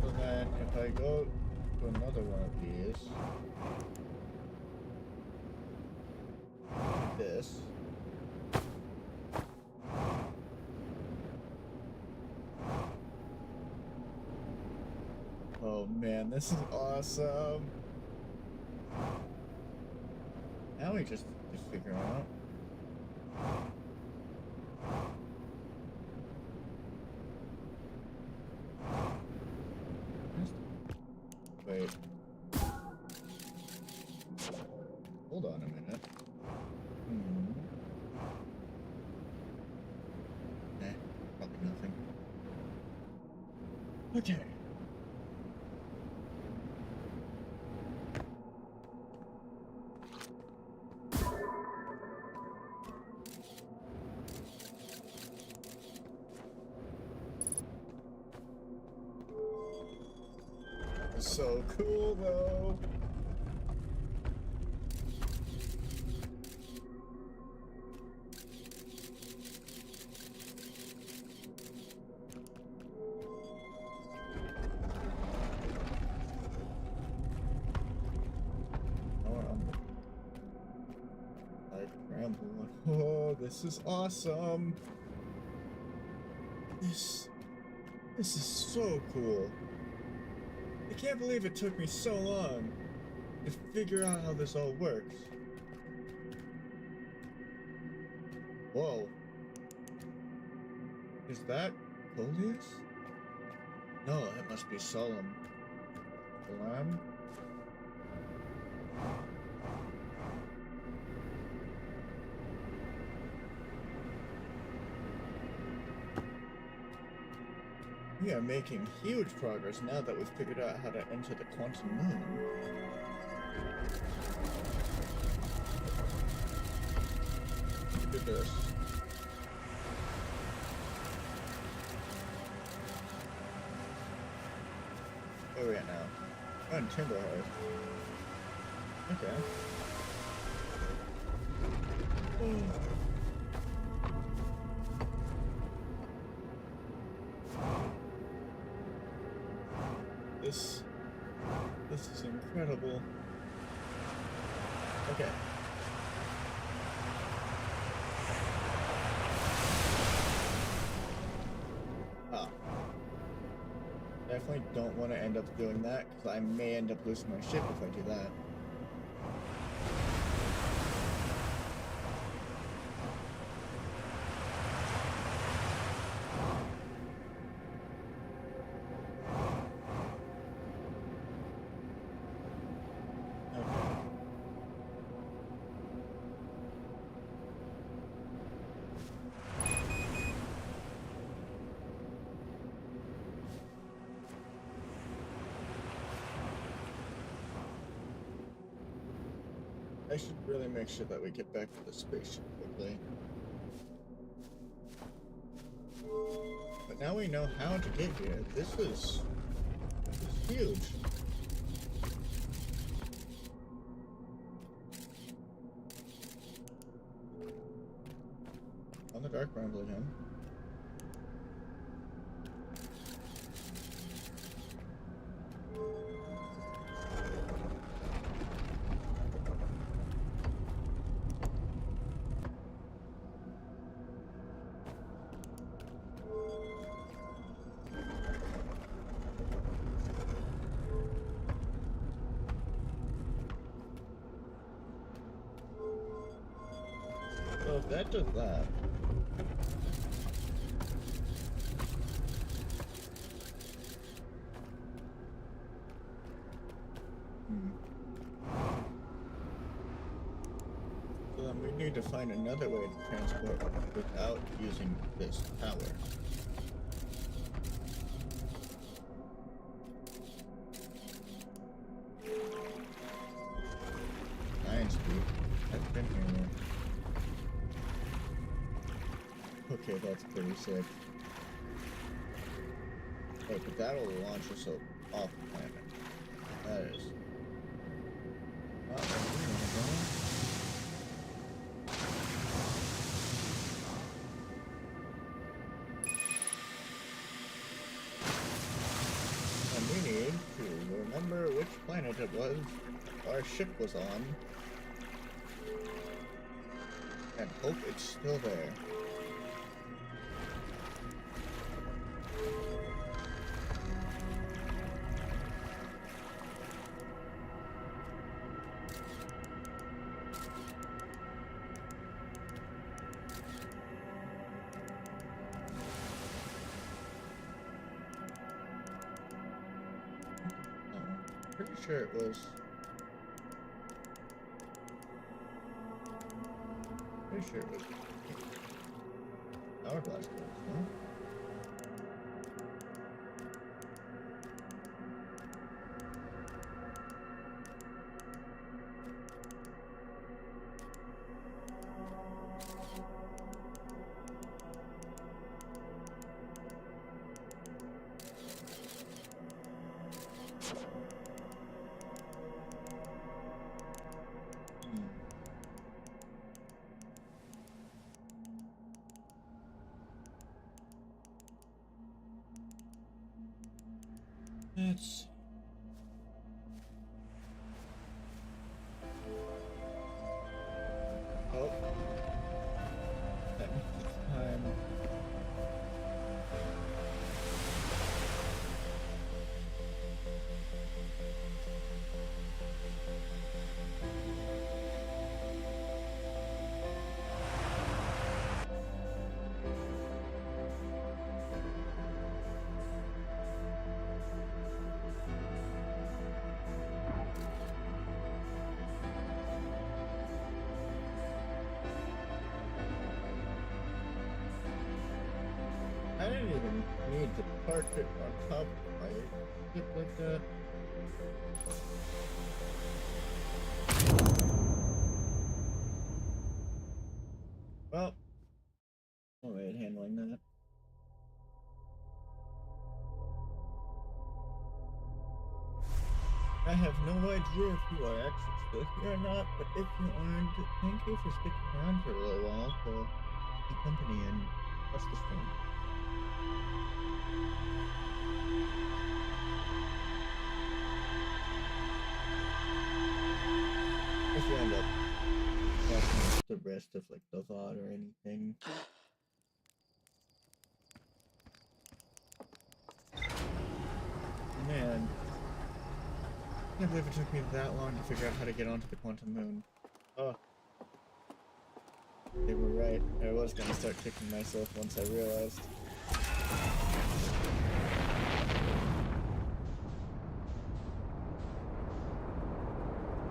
So then if I go to another one of these, this. Oh man, this is awesome. Now we just figure out. Wait. Hold on a minute. Probably nothing. Okay. So cool though. Oh, this is awesome. This is so cool. I can't believe it took me so long to figure out how this all works. Whoa. Is that Coleus? No, that must be Solemn. Lamb? We are making huge progress now that we've figured out how to enter the quantum moon. Look at this. Where are we at now? Oh, in Timberhearth. Okay. Oh. This is incredible. Okay. Ah. Definitely don't want to end up doing that, because I may end up losing my ship if I do that. I should really make sure that we get back to the spaceship quickly. But now we know how to get here. This is huge. On the dark ramble again. So if that does that, so then we need to find another way to transport without using this tower. Science speed. I've been here. Okay, that's pretty sick. Wait, but that'll launch us off the planet. That is not what we want to go. And we need to remember which planet it was our ship was on, and hope it's still there. Pretty sure it was. Pretty sure it was. Hourglass goes, no? Let's see. Oh. That means it's time. I didn't even need to park it on top of my ship like that. Well, no way of handling that. I have no idea if you are actually still here or not, but if you aren't, thank you for sticking around for a little while to keep company and watch the stream. the rest of like the VOD or anything. Man, I can't believe it took me that long to figure out how to get onto the quantum moon. Oh, they were right. I was gonna start kicking myself once I realized.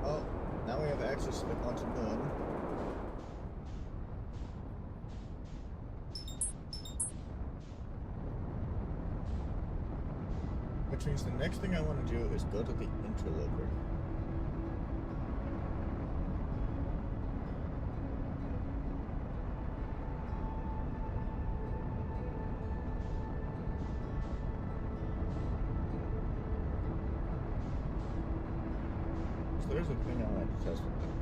Oh, now we have access to the quantum moon. Which means the next thing I want to do is go to the interloper. So there's a thing I like to test with them.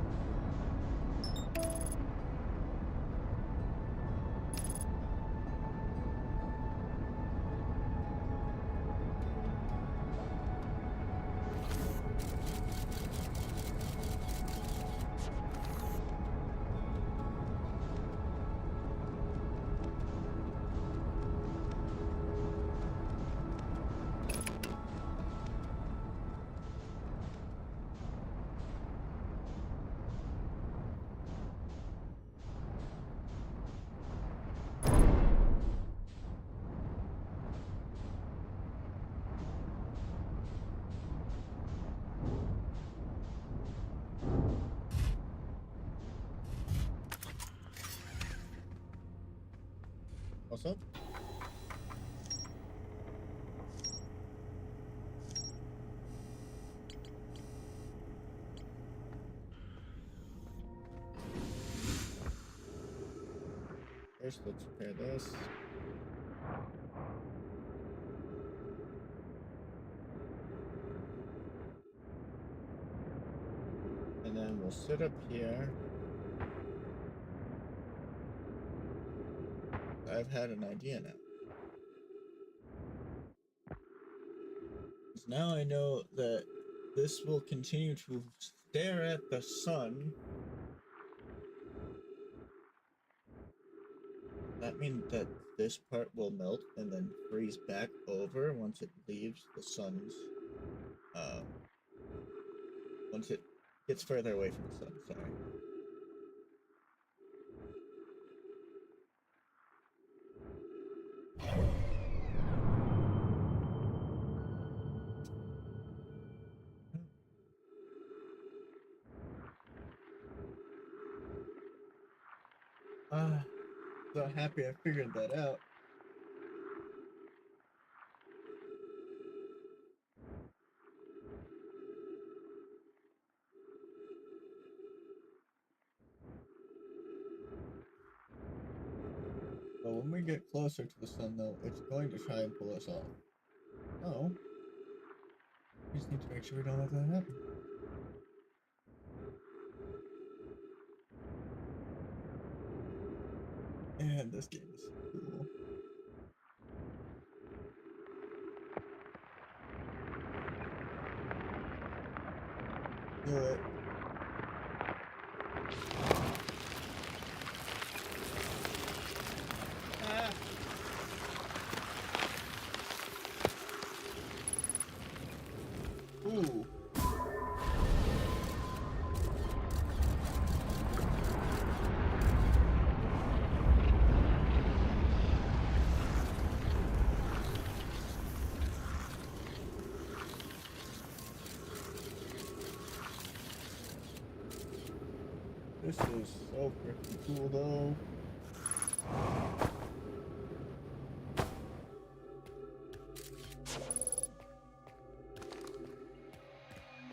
What's up? First, let's repair this. And then we'll sit up here. I've had an idea now. Because now I know that this will continue to stare at the sun. That means that this part will melt and then freeze back over once it leaves the sun's, once it gets further away from the sun, sorry. So happy I figured that out. But when we get closer to the sun, though, it's going to try and pull us off. Oh. We just need to make sure we don't let that happen. And this game is cool. Do it. Ah. Ooh. This is so freaking cool, though.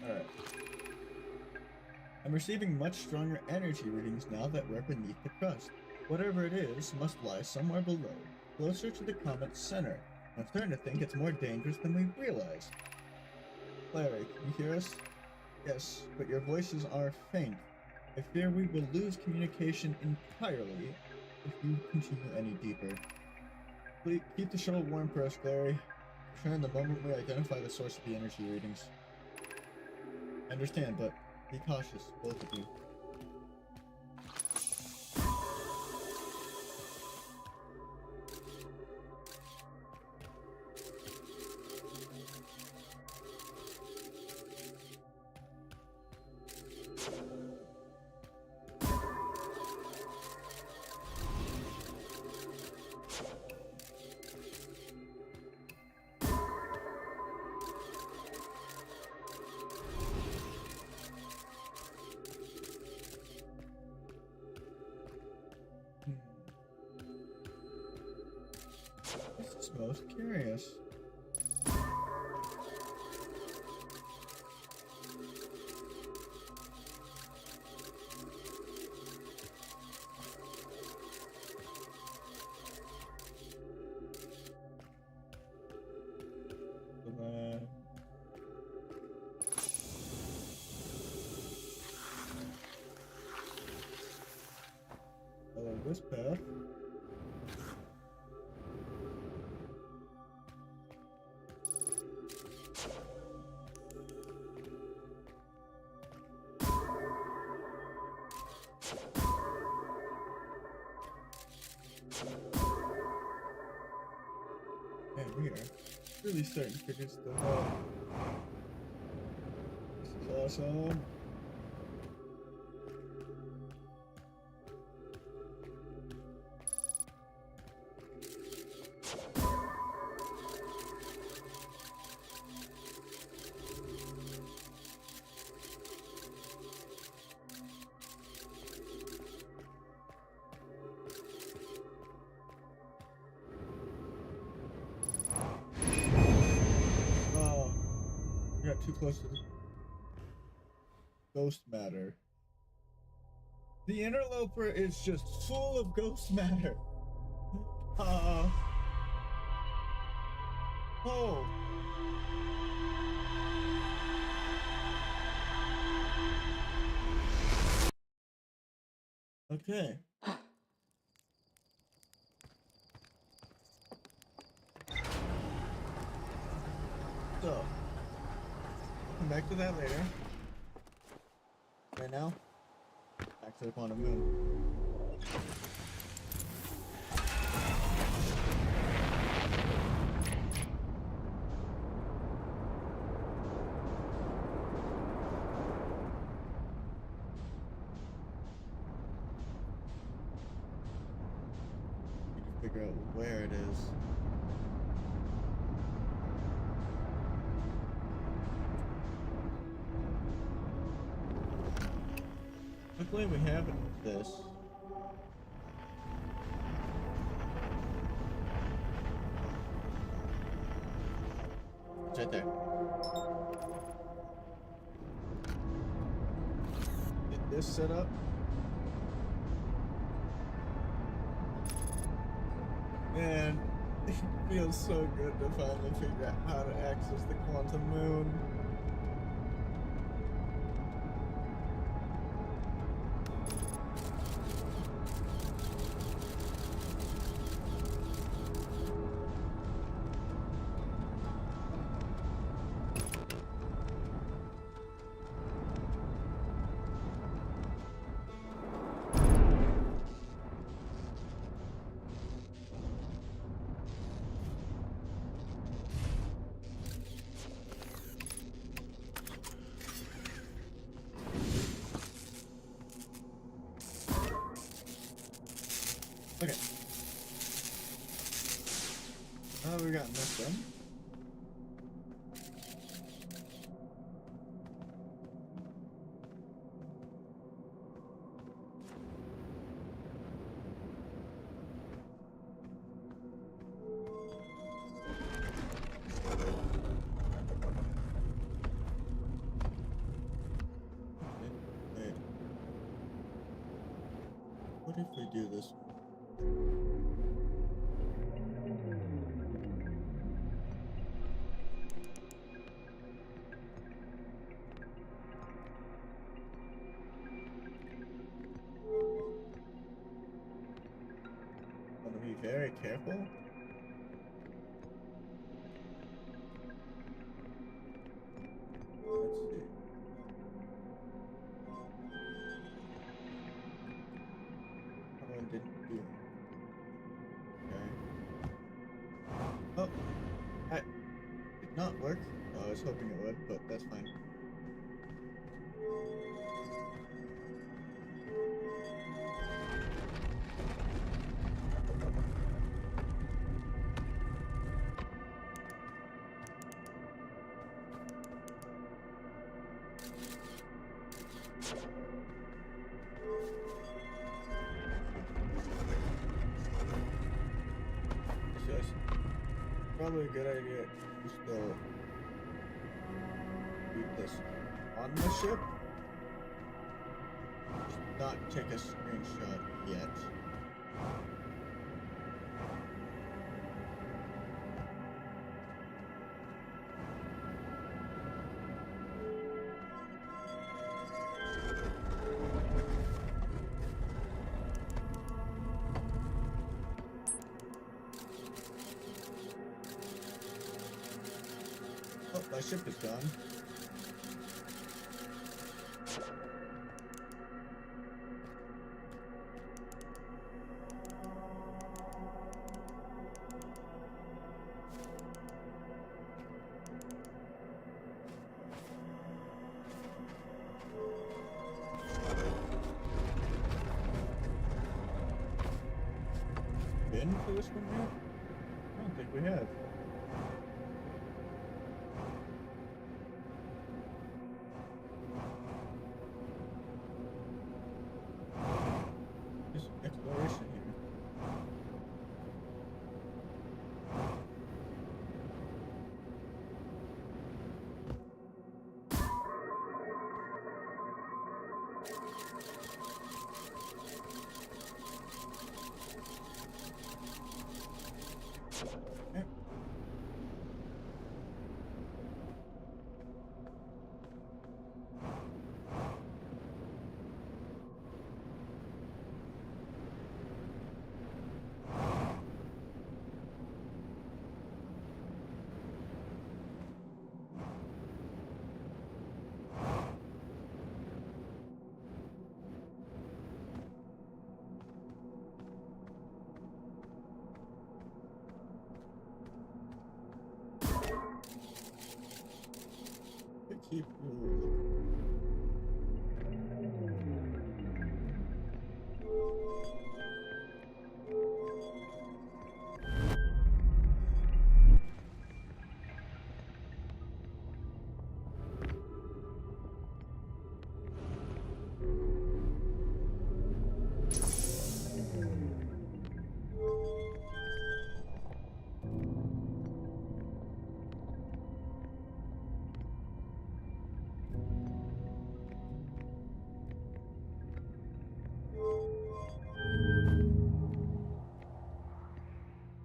Alright. I'm receiving much stronger energy readings now that we're beneath the crust. Whatever it is must lie somewhere below, closer to the comet's center. I'm starting to think it's more dangerous than we realize. Larry, can you hear us? Yes, but your voices are faint. I fear we will lose communication entirely if you continue any deeper. Please keep the shuttle warm for us, Larry. Return the moment we identify the source of the energy readings. I understand, but be cautious, both of you. most curious. Follow this path. Man, we are really starting to figure stuff out. This is awesome. Too close to the ghost matter. The interloper is just full of ghost matter. Oh. Okay. So. Come back to that later. Right now, back to the quantum moon. Need to figure out where it is. Luckily we have this. It's right there. Get this set up. And it feels so good to finally figure out how to access the quantum moon. Okay. Now that we've gotten this done. Wait. What if we do this? Want to be very careful. Let's see. That one didn't do. Okay. Oh, that did not work. I was hoping it would, but that's fine. Yes. probably a good idea to still keep this on the ship. Just not take a screenshot yet. Oh, my ship is gone. Been for this one yet? I don't think we have. There's exploration here. Yep. Keep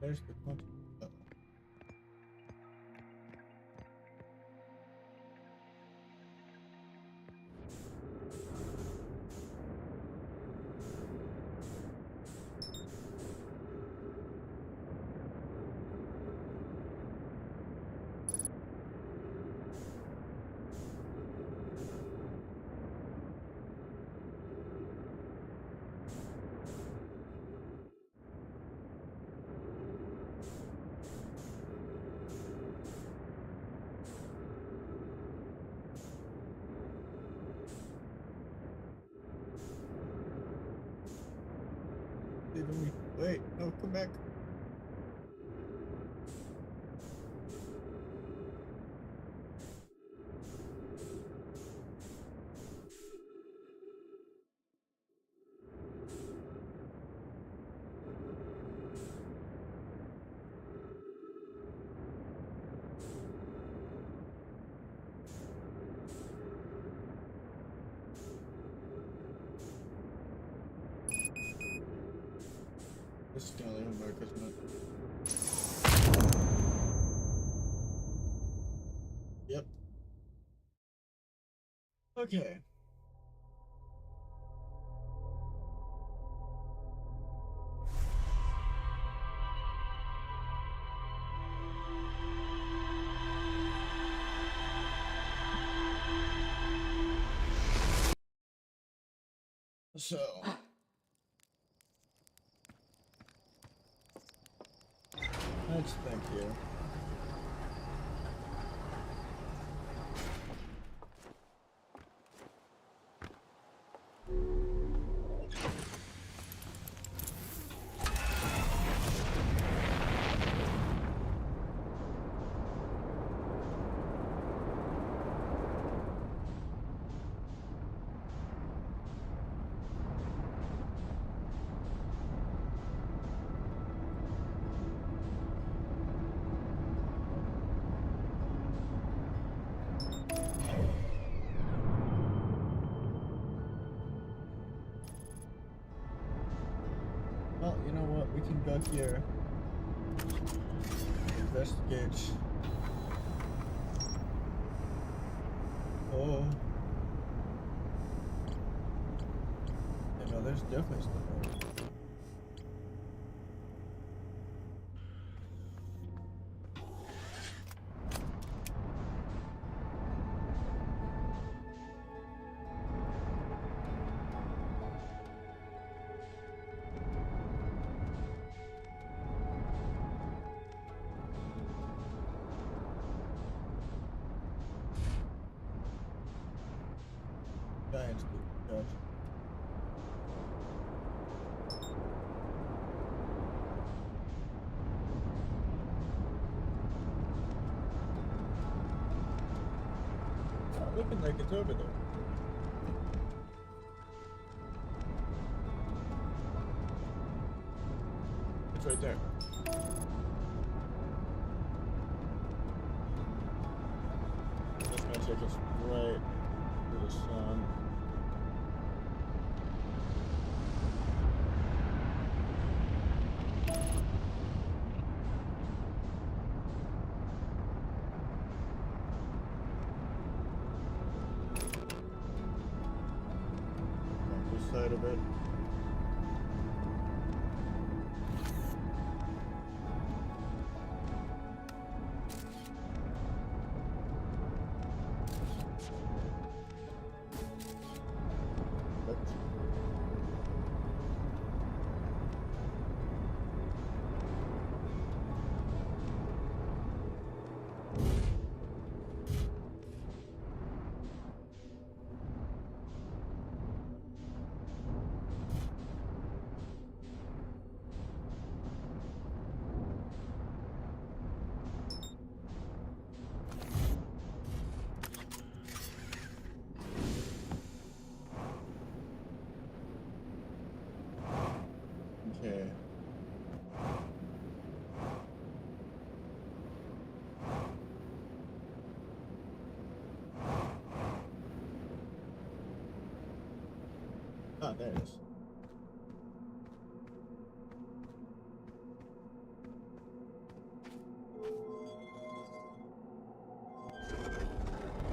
There's the quantum. Wait, no, come back. This is gonna leave a mark, isn't it? Yep. Okay. So. Let's thank you. you know what? We can go here. Investigate. Oh. Yeah, no, there's definitely stuff over there. Giants do. Gotcha. Not looking like it's over there. It's right there. That's gonna take us right to the sun. On this side of it. Okay. Ah, there it is.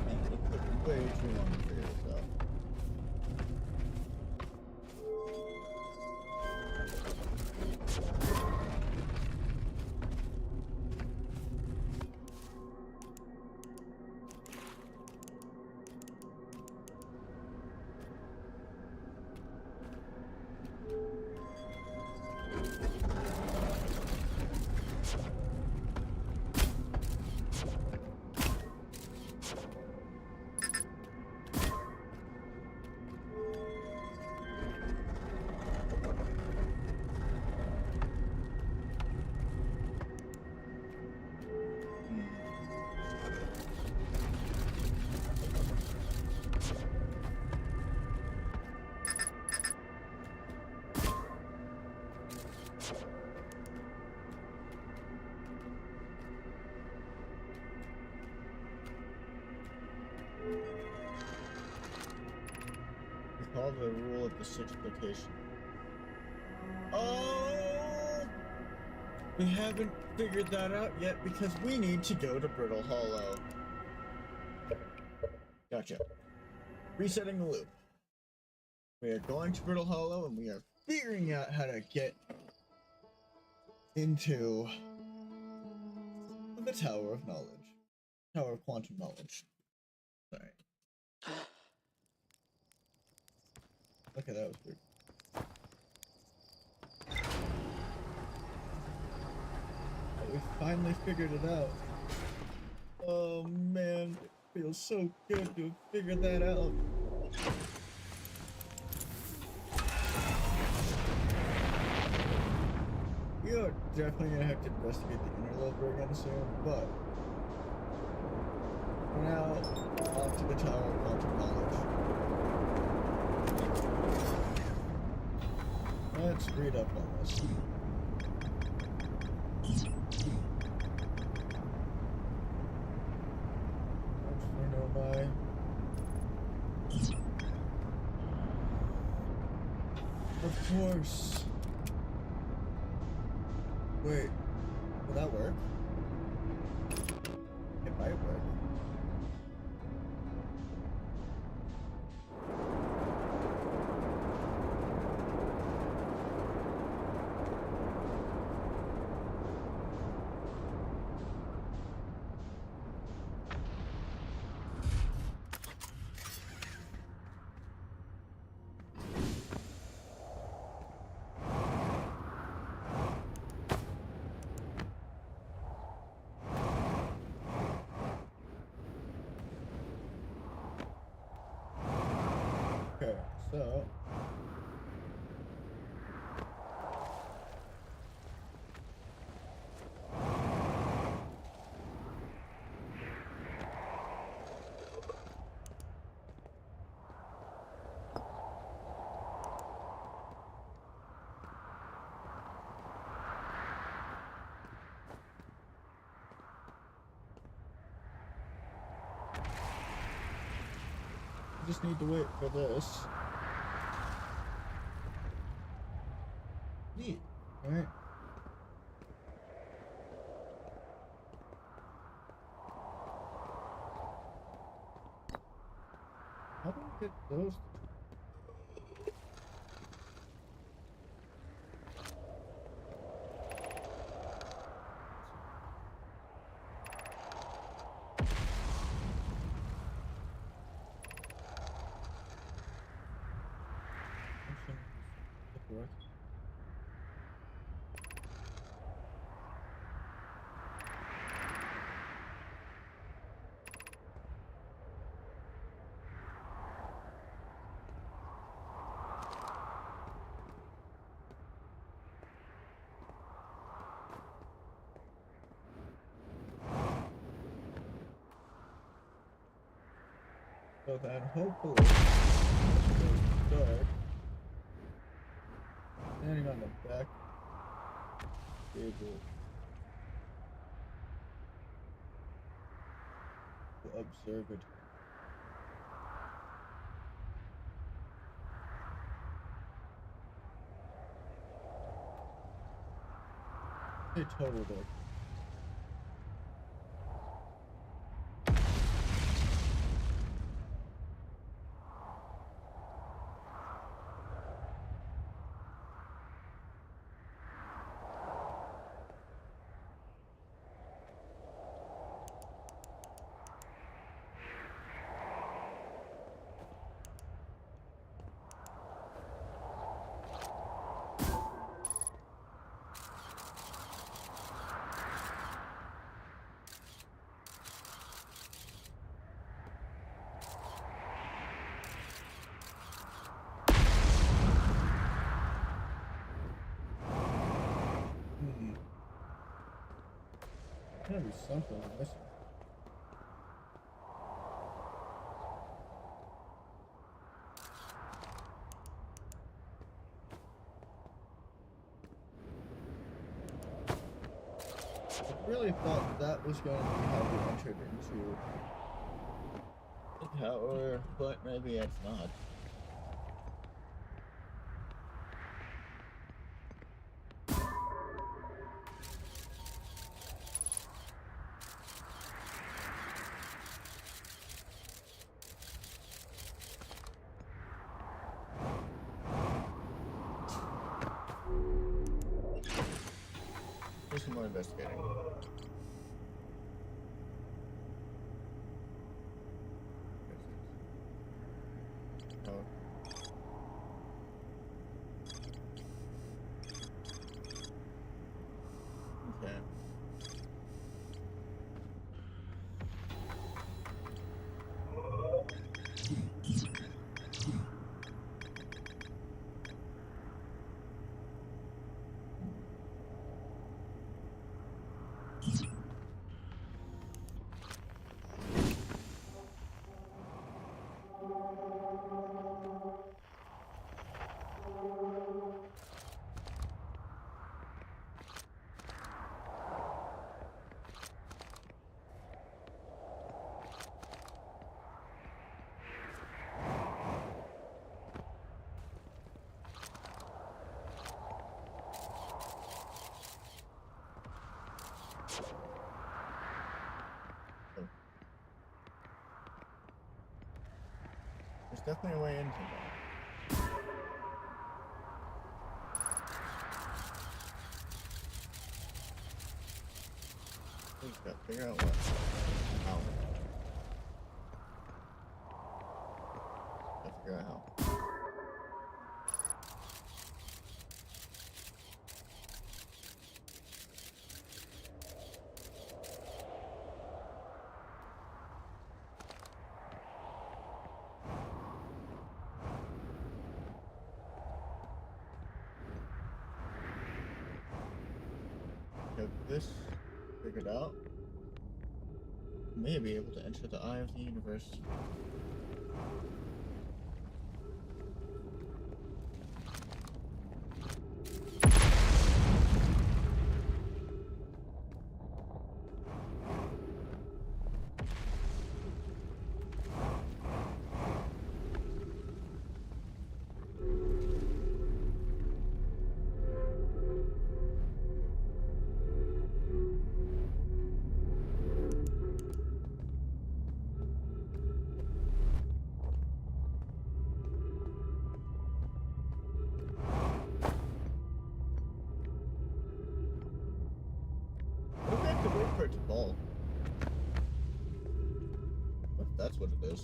Man, it took way too long to figure this out. Recall the rule of the sixth location. Oh! We haven't figured that out yet because we need to go to Brittle Hollow. Gotcha. Resetting the loop. We are going to Brittle Hollow and we are figuring out how to get into the Tower of Knowledge. Tower of Quantum Knowledge. Sorry. Okay, that was weird. We finally figured it out. Oh man, it feels so good to have figured that out. We are definitely gonna have to investigate the interloper again soon, but for now, on to the Tower of Quantum Knowledge. Let's read up on this. By. Of course. Wait, will that work? It might work. Okay, so I just need to wait for this. Neat, right? How do I get those? So then hopefully it's dark. Standing on the back table to observe it. A total dark. There's gotta be something missing. I really thought that was going to be how we entered into the tower, but maybe it's not. Do some more investigating. Oh. Okay. There's definitely a way into that. We just gotta figure out what. How. Gotta figure out how. Have this figured out, may be able to enter the eye of the universe. What if we have to wait for it to fall? What if that's what it is?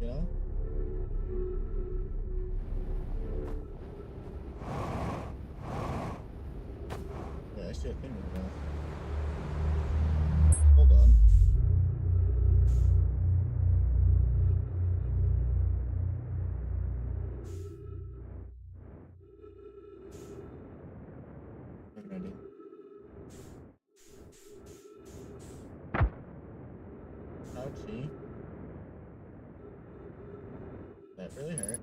You know? Yeah, I see a thing right now. Hold on. I have an idea. Ouchie. That really hurt.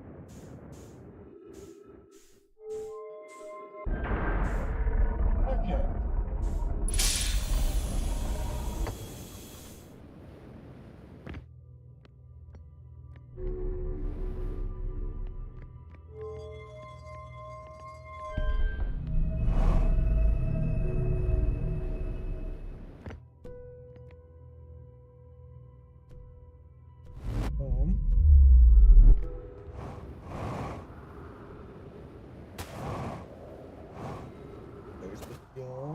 Okay. Home. There's the fuel.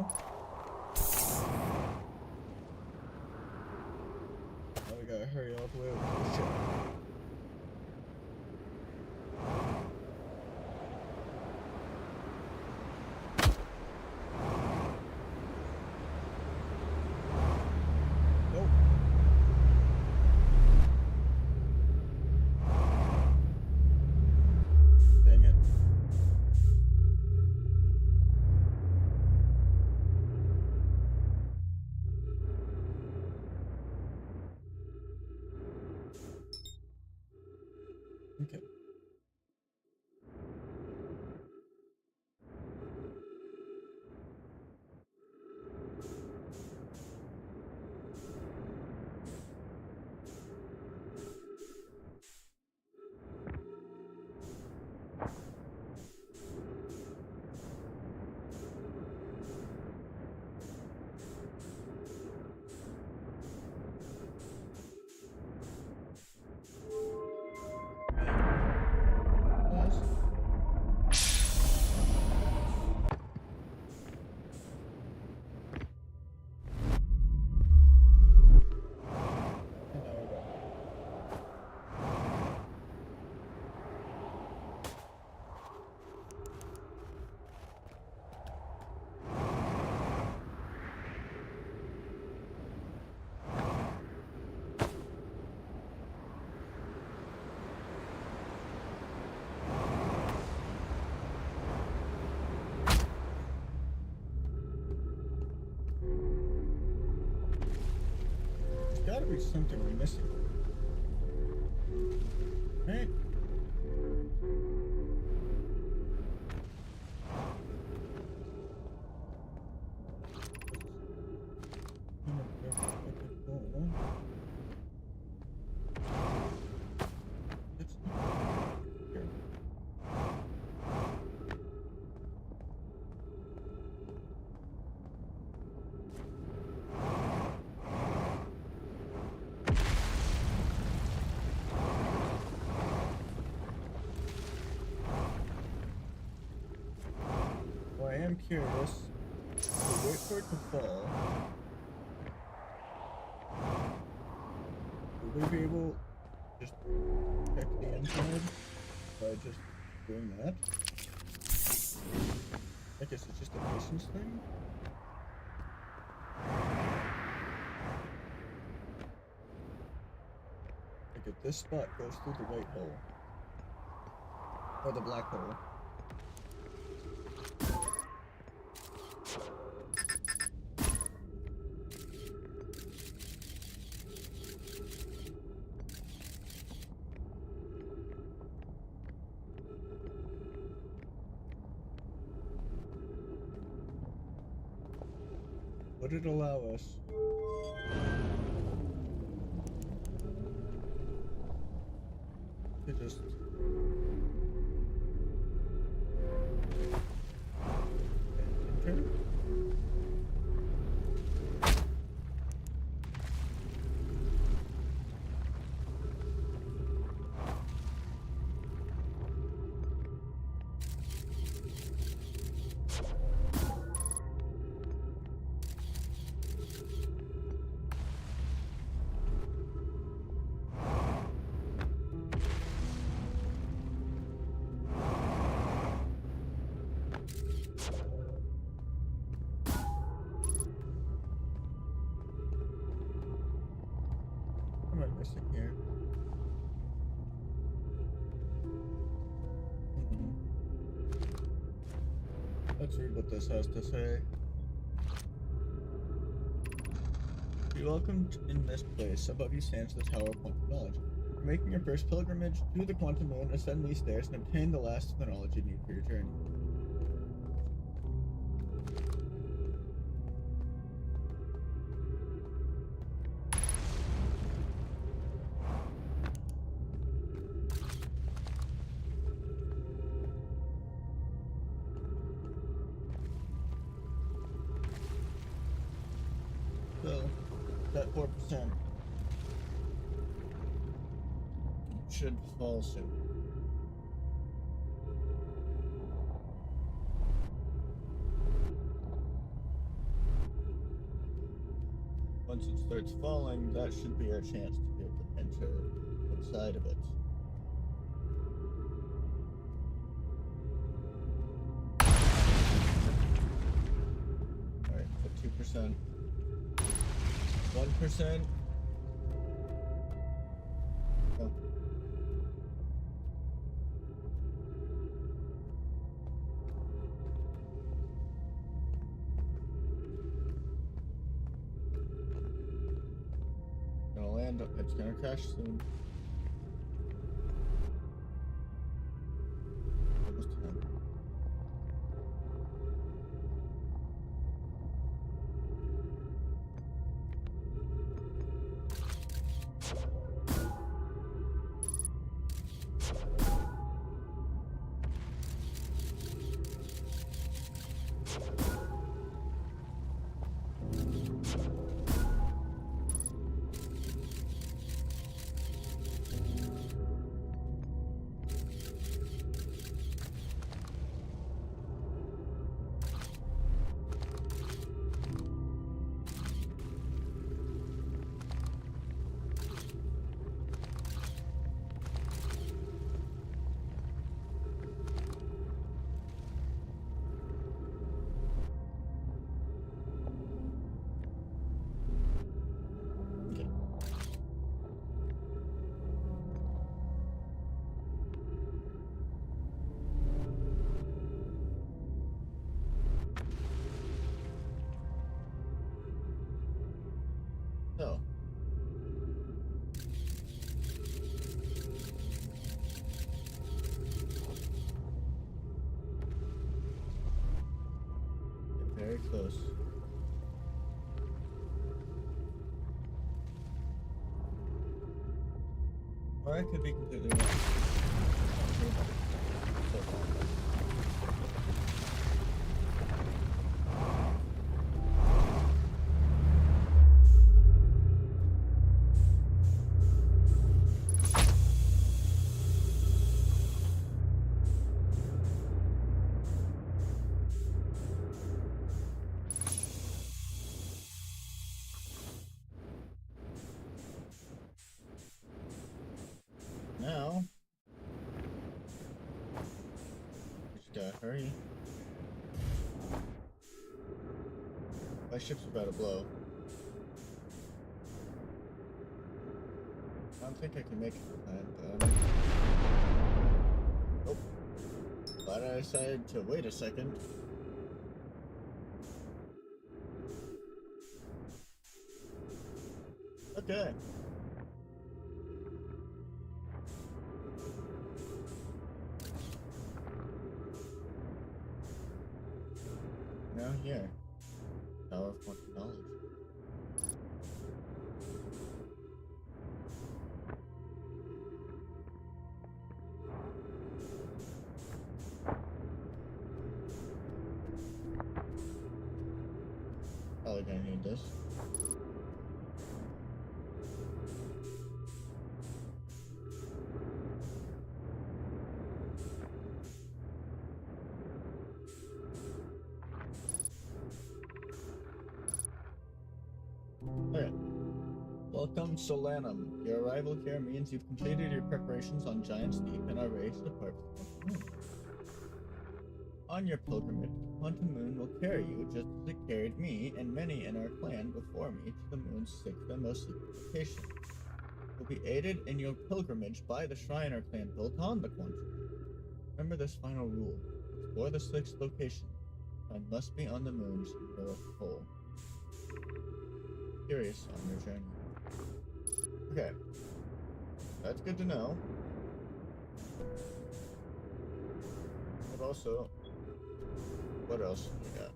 Now we gotta hurry all the way over to the ship. Nope. Dang it. Okay. Yes. And now we're back. There's gotta be something we're missing. Right? It's here. curious. So wait for it to fall. Will we be able to just check the inside by just doing that? I guess it's just a patience thing. Like if this spot goes through the white hole. Or the black hole. Would it allow us to just enter? What am I missing here? Let's read what this has to say. Be welcomed in this place. Above you stands the Tower of Quantum Knowledge. You're making your first pilgrimage to the Quantum Moon. Ascend these stairs and obtain the last of the knowledge you need for your journey. So, that 4% should fall soon. Once it starts falling, that should be our chance to be able to enter inside of it. Alright, so 2%. 1%. Oh. Gonna land, it's gonna crash soon. Almost time. So. Get very close. Or I could be completely wrong. So far. Hurry. My ship's about to blow. I don't think I can make it to land. Nope. But I decided to wait a second. Okay. Now here. Power of quantum knowledge. Probably gonna need this. Okay. Welcome, Solanum. Your arrival here means you've completed your preparations on Giant's Deep and are ready to depart for the Quantum Moon. On your pilgrimage, the Quantum Moon will carry you just as it carried me and many in our clan before me to the moon's sixth and most secret location. You'll be aided in your pilgrimage by the shrine our clan built on the Quantum Moon. Remember this final rule. Explore the sixth location. Shrine must be on the moon's north pole. Curious on your journey. Okay. That's good to know. But also, what else do we got?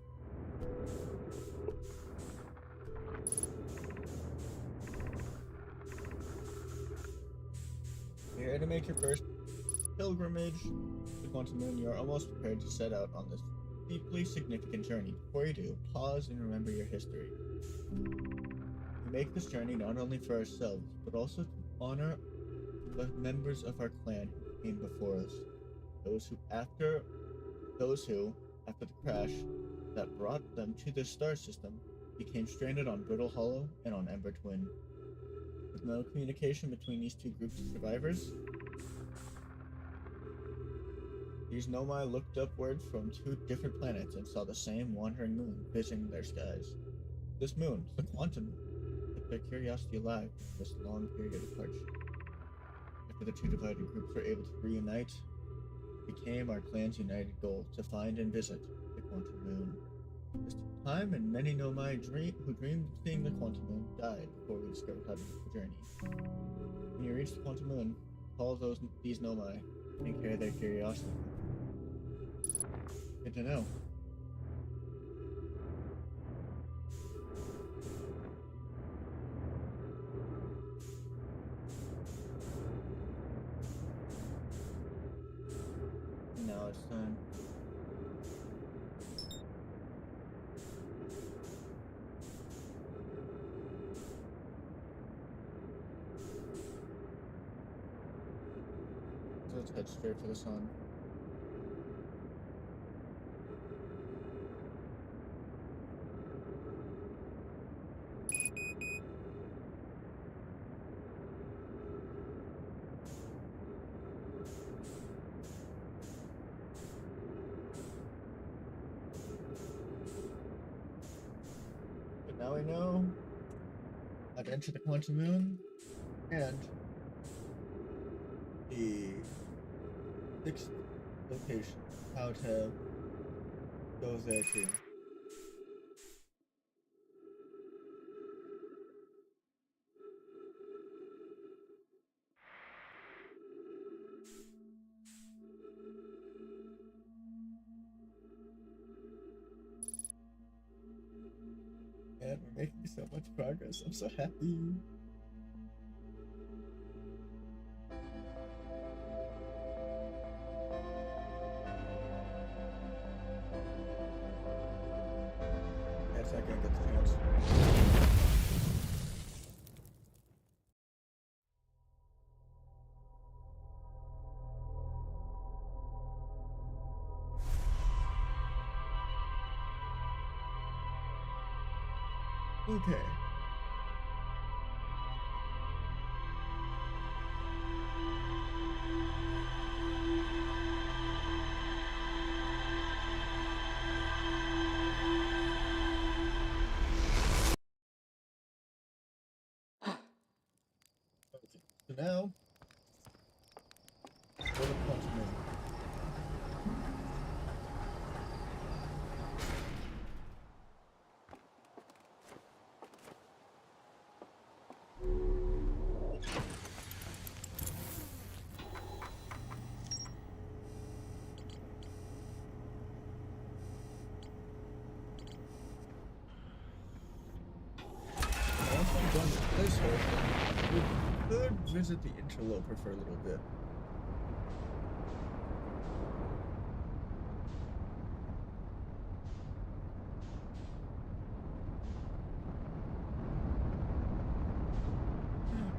You're here to make your first pilgrimage to the Quantum Moon. You are almost prepared to set out on this deeply significant journey. Before you do, pause and remember your history. We make this journey not only for ourselves, but also to honor the members of our clan who came before us. Those who, after the crash that brought them to this star system, became stranded on Brittle Hollow and on Ember Twin. With no communication between these two groups of survivors, these Nomai looked upward from two different planets and saw the same wandering moon visiting their skies. This moon, the Quantum Moon, kept their curiosity alive in this long period of hardship. After the two divided groups were able to reunite, it became our clan's united goal to find and visit the Quantum Moon. This took time, and many Nomai who dreamed of seeing the Quantum Moon died before we discovered how to make the journey. When you reach the Quantum Moon, call these Nomai and carry their curiosity. Good to know. Now it's time. So let's head straight for the sun. Now we know how to enter the Quantum Moon and the sixth location, how to go there too. And we're making so much progress. I'm so happy. Yes, I can get the chance. Okay. So now, go to quantum mirror. Once I'm done with this whole thing, we could visit the interloper for a little bit.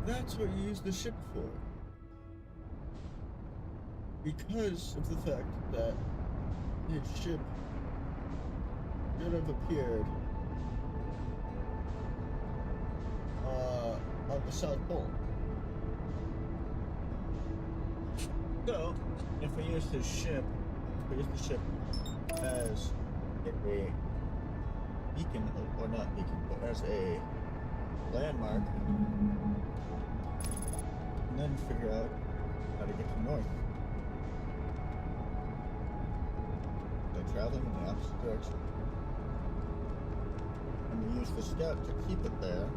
That's what you use the ship for. Because of the fact that the ship should have appeared on the South Pole. So, if we use the ship as a beacon, or not beacon, but as a landmark, and then figure out how to get to north. By traveling in the opposite direction. And we use the scout to keep it there.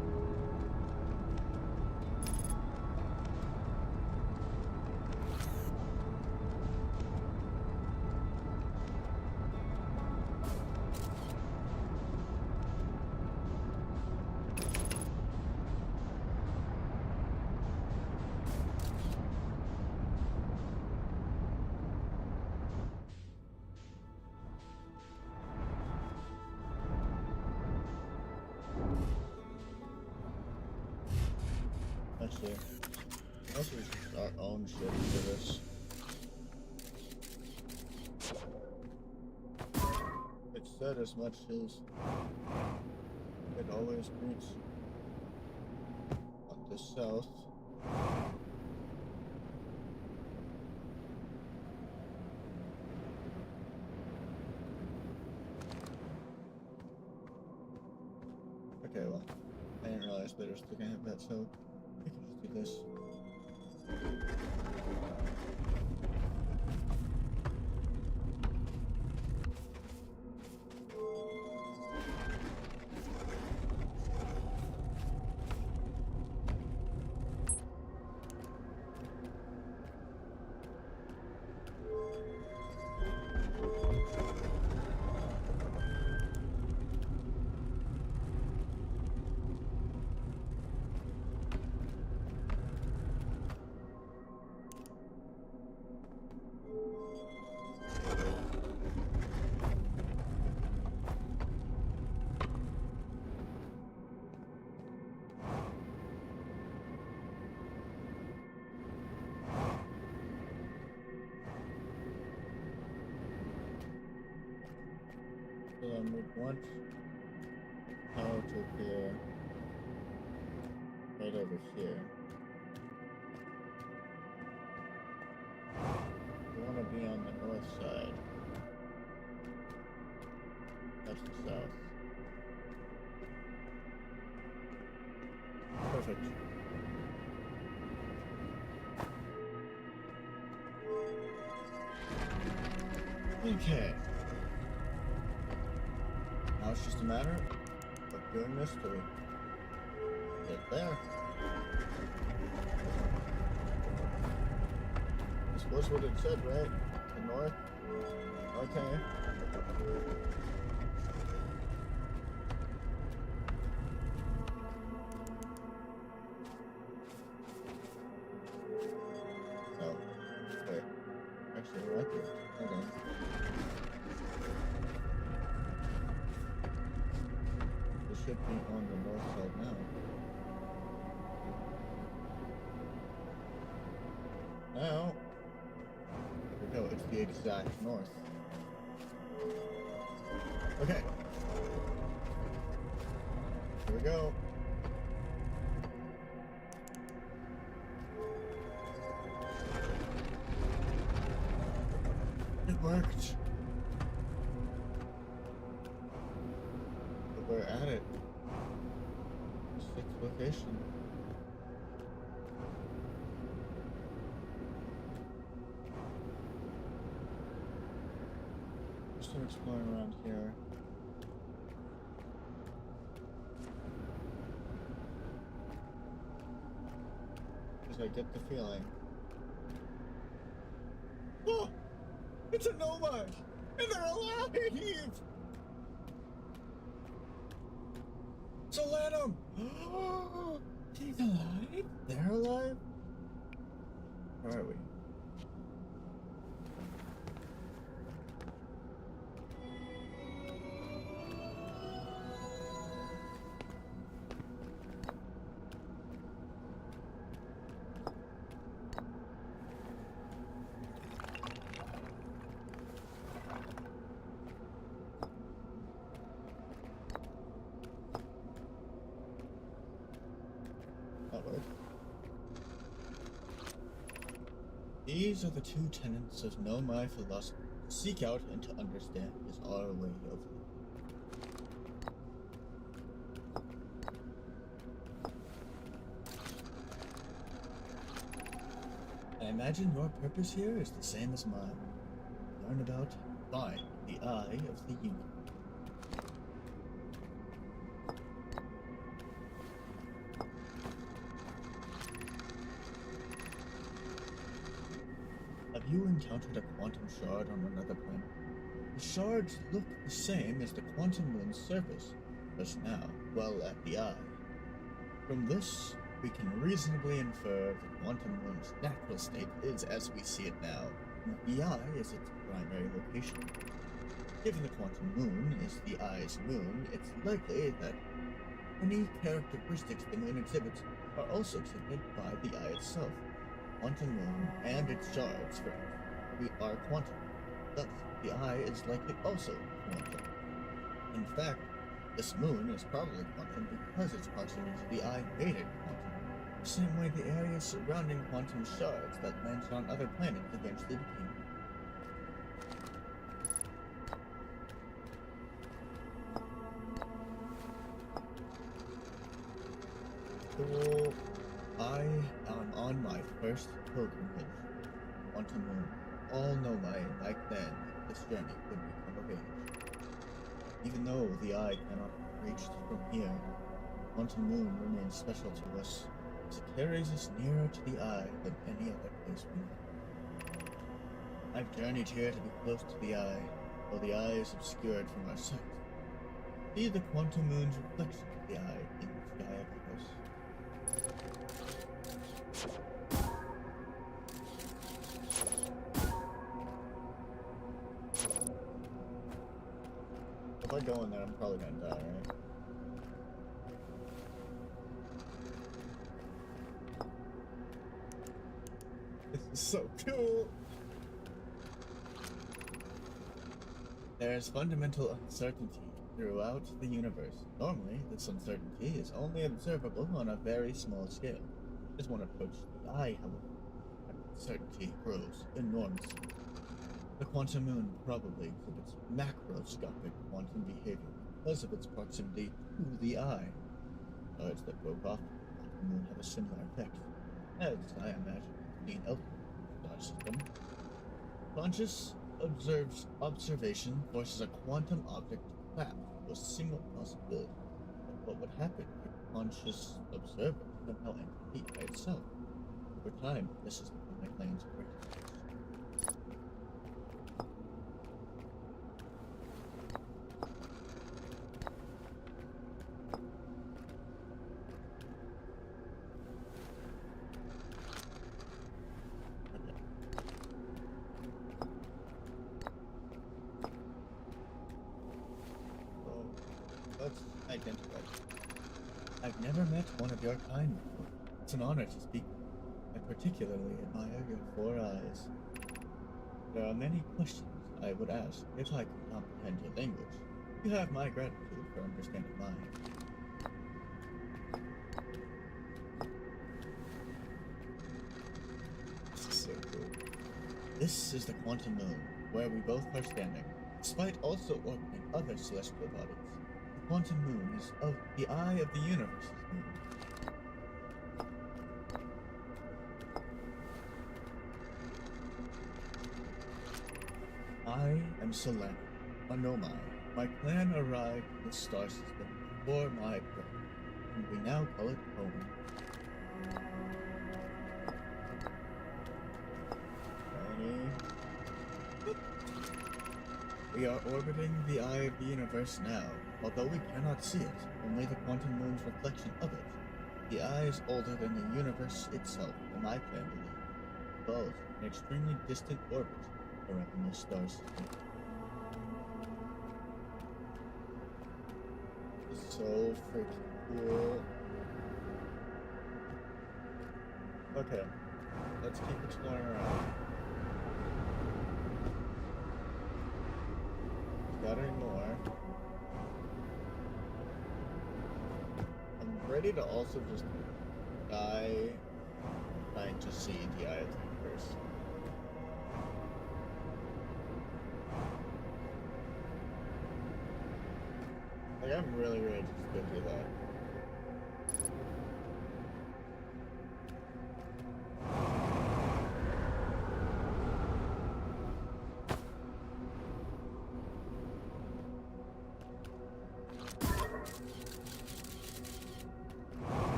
Actually, let's use our own ship for this. It said as much as it always meets on the south. Okay, well, I didn't realize that it was gonna have that, so we can just do this. So then we'd want power to appear right over here. We want to be on the north side. That's the south. Perfect. Okay. Now it's just a matter of doing this to get there. This was what it said, right? The north? Okay. Oh, wait. Actually, we're right there. Hold on. It should be on the north side now. Now, here we go. It's the exact north. Okay. Here we go. It worked. But we're at it. The sixth location. some exploring around here. Because I get the feeling. Oh! It's a nomad! And they're alive! So let him! He's alive? They're alive? Where are we? These are the two tenets of Know My Philosophy. Seek out and to understand is our way of living. I imagine your purpose here is the same as mine. Learn about, find the eye of the universe. Have you encountered a quantum shard on another planet? The shards look the same as the quantum moon's surface, just now, well at the eye. From this, we can reasonably infer the quantum moon's natural state is as we see it now, and the eye is its primary location. Given the quantum moon is the eye's moon, it's likely that any characteristics the moon exhibits are also exhibited by the eye itself. Quantum moon and its shards are quantum. Thus, the eye is likely also quantum. In fact, this moon is probably quantum because its proximity to the eye made it quantum. The same way the area surrounding quantum shards that landed on other planets eventually became. So, I am on my first pilgrimage. Quantum moon. All know like then, this journey would become of age. Even though the eye cannot be reached from here, Quantum Moon remains special to us, as it carries us nearer to the eye than any other place we know. I've journeyed here to be close to the eye, though the eye is obscured from our sight. See the Quantum Moon's reflection of the eye in the sky above us. If I go in there, I'm probably gonna die, right? This is so cool! There is fundamental uncertainty throughout the universe. Normally, this uncertainty is only observable on a very small scale. As one approaches the eye, however, uncertainty grows enormously. The quantum moon probably exhibits macroscopic quantum behavior because of its proximity to the eye. Shards that broke off the quantum moon have a similar effect, as I imagine seen elsewhere in the star system. Conscious observation forces a quantum object to collapse to a single possibility of what would happen if a conscious observer somehow entered the eye itself. Over time, this has become my claim's greatest. Let's identify. I've never met one of your kind before. It's an honor to speak with you. I particularly admire your 4 eyes. There are many questions I would ask if I could comprehend your language. You have my gratitude for understanding mine. This is so cool. This is the quantum moon, where we both are standing, despite also orbiting other celestial bodies. The quantum moon is of the eye of the universe's moon. I am Solana, Anomai. My clan arrived in the star system before my birth, and we now call it home. We are orbiting the eye of the universe now. Although we cannot see it, only the quantum moon's reflection of it. The eye is older than the universe itself, and my clan believes, both an extremely distant orbit around the star system. So freaking cool. Okay, let's keep exploring around. Got any more? I'm ready to also just die trying to see the eye of the universe. Like, I'm really ready to just go do that.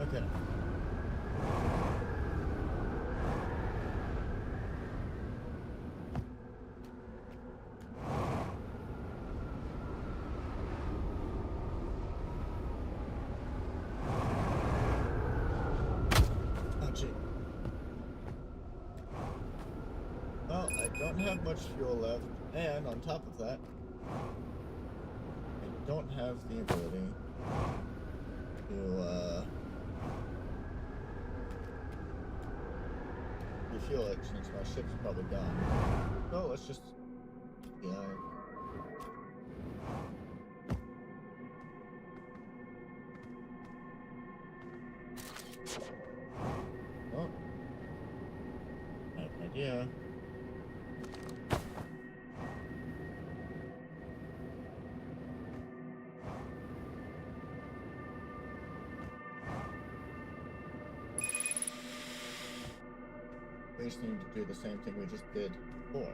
Okay. Oh, gee. Well, I don't have much fuel left, and on top of that, I don't have the ability to, refuel it since my ship's probably gone. So let's just, yeah. Oh. I have an idea. We just need to do the same thing we just did before.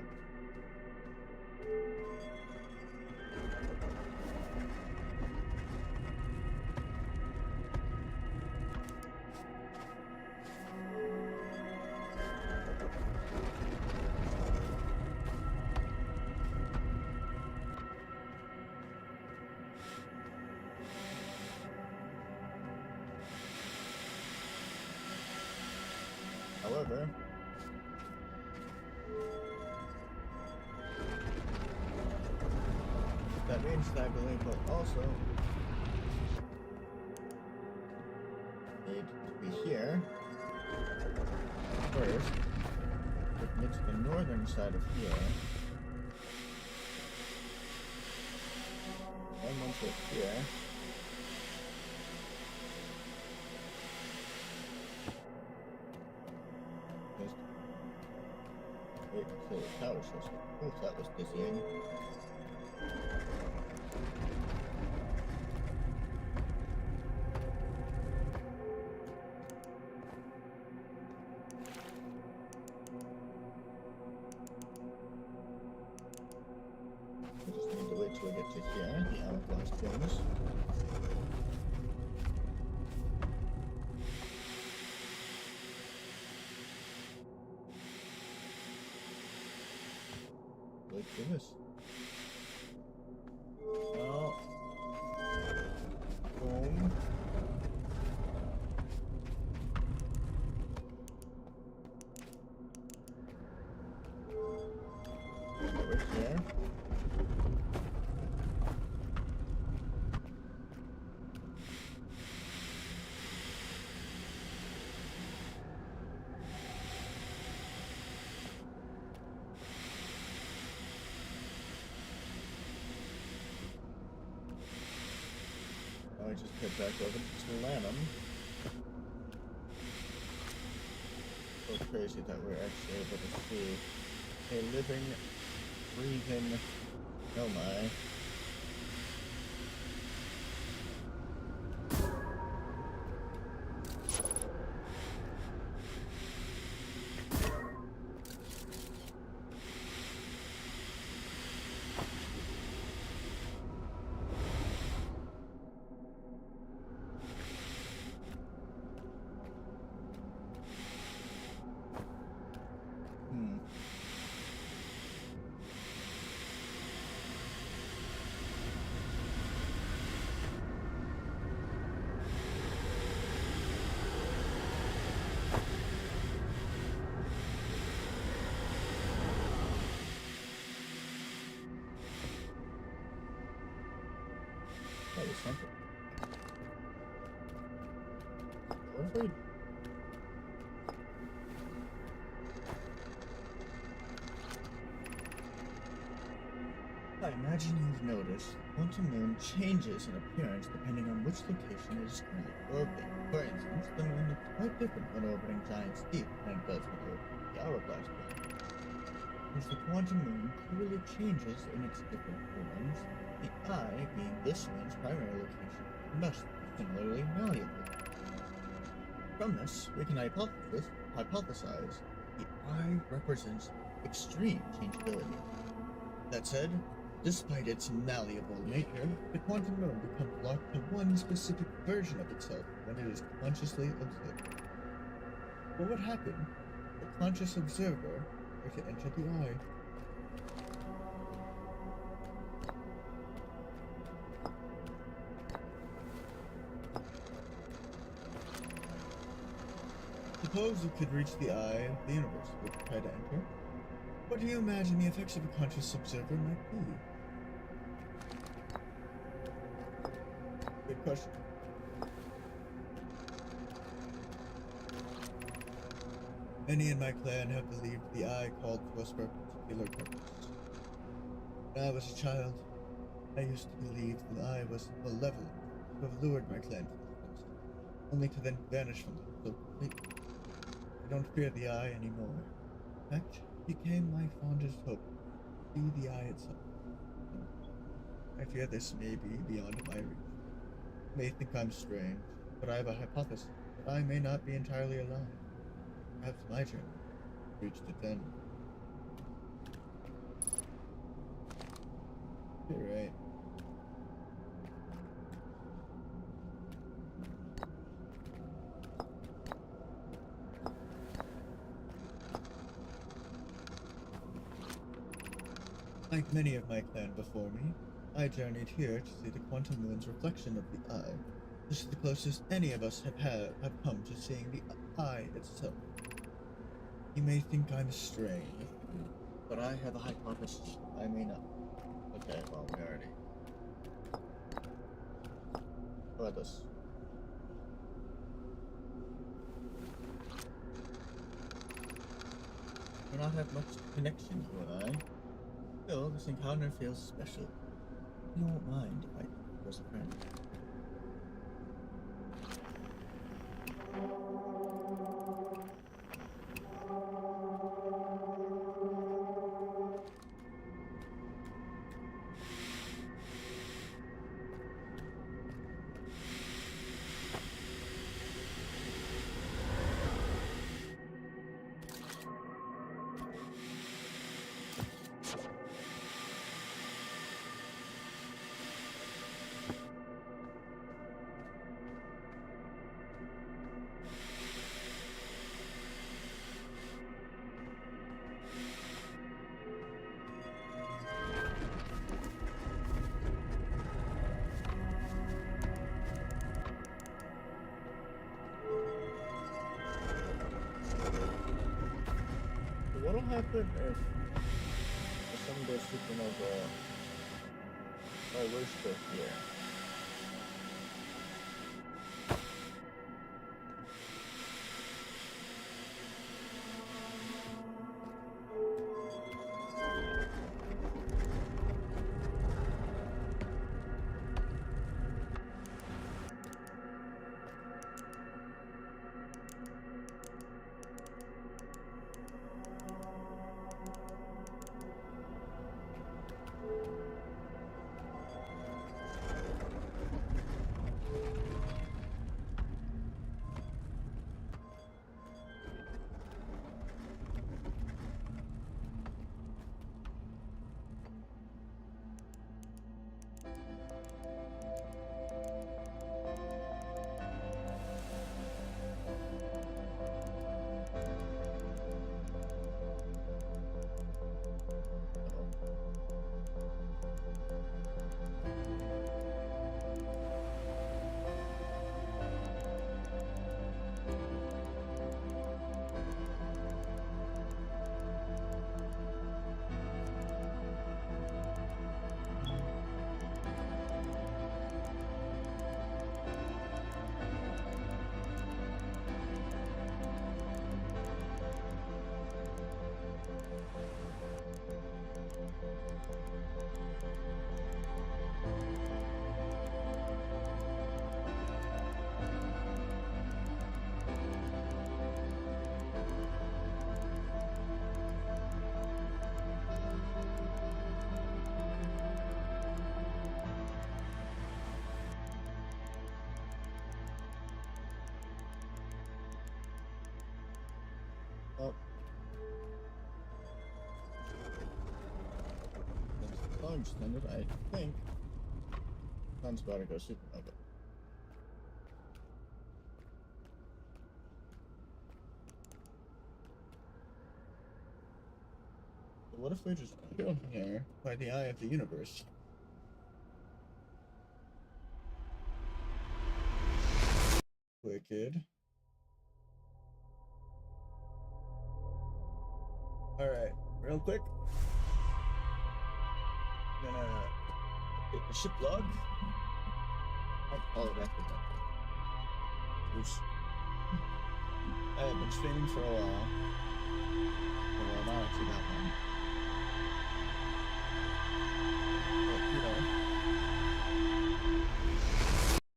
However, that means that I believe we'll also need to be here first. We can get to the northern side of here. And once we're here, just wait until the tower shows up. Oof, that was dizzying. To get to here, the hourglass things. Let's do this. Oh. Boom. Over here. back over to slam him. So crazy that we're actually able to see a living, breathing, oh my. That was something. Lovely. I imagine you've noticed Quantum Moon changes in appearance depending on which location it is currently orbiting. For instance, the moon looks quite different when orbiting Giant's Deep than it does when orbiting the Hourglass Planet. As the Quantum Moon clearly changes in its different forms, the eye, being this moon's primary location, must be similarly malleable. From this, we can hypothesize the eye represents extreme changeability. That said, despite its malleable nature, the Quantum Moon becomes locked to one specific version of itself when it is consciously observed. What would happen if the conscious observer were to enter the eye? Suppose you could reach the eye of the universe. Would you try to enter? What do you imagine the effects of a conscious observer might be? Good question. Many in my clan have believed the eye called to us for a particular purpose. When I was a child, I used to believe the eye was malevolent to have lured my clan to this place, only to then vanish from them so completely. I don't fear the eye anymore. In fact, it became my fondest hope to see the eye itself. I fear this may be beyond my reach. You may think I'm strange, but I have a hypothesis that I may not be entirely alone. Perhaps my journey reached its end. You're right. Like many of my clan before me, I journeyed here to see the Quantum Moon's reflection of the eye. This is the closest any of us have come to seeing the eye itself. You may think I'm strange, but I have a hypothesis I may not. Okay, well, we already. How about this? We do not have much connection, you and I. Still, this encounter feels special. You won't mind if I was a friend. What'll happen if someone goes supernova while we're still here? Oh. Since the song just ended, I think Sun's about to go supernova. So what if we just chill here by the eye of the universe? Wicked. Alright, real quick. I'm gonna update the ship log. I'll call it after that. Oops. I have been streaming for a while. Well, not actually that long.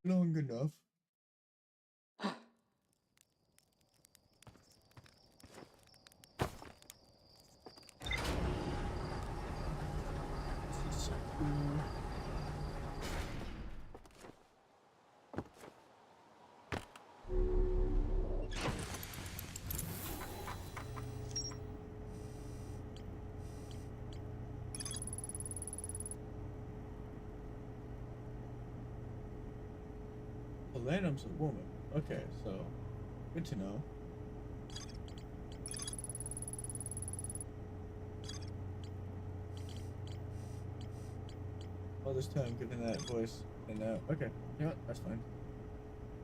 But, long enough. This is so cool. Lanham's a woman. Okay, so good to know. All this time giving that voice, and now okay, you know what? That's fine.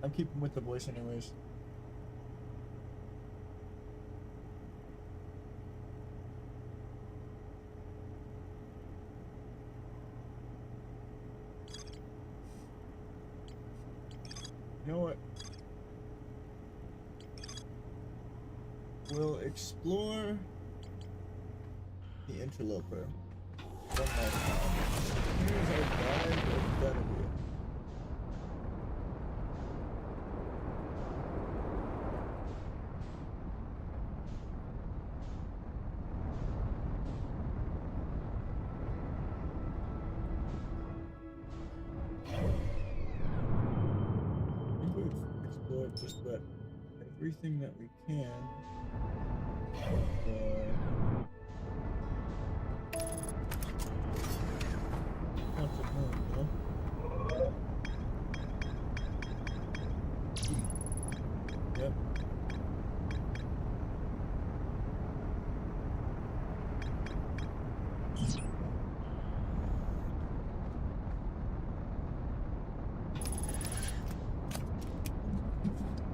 I'm keeping with the voice anyways. You know what? We'll explore the interloper one last time. Here's our guide of Vtuber. I think we've explored just about everything that we can. Lots of home, you know? Yep.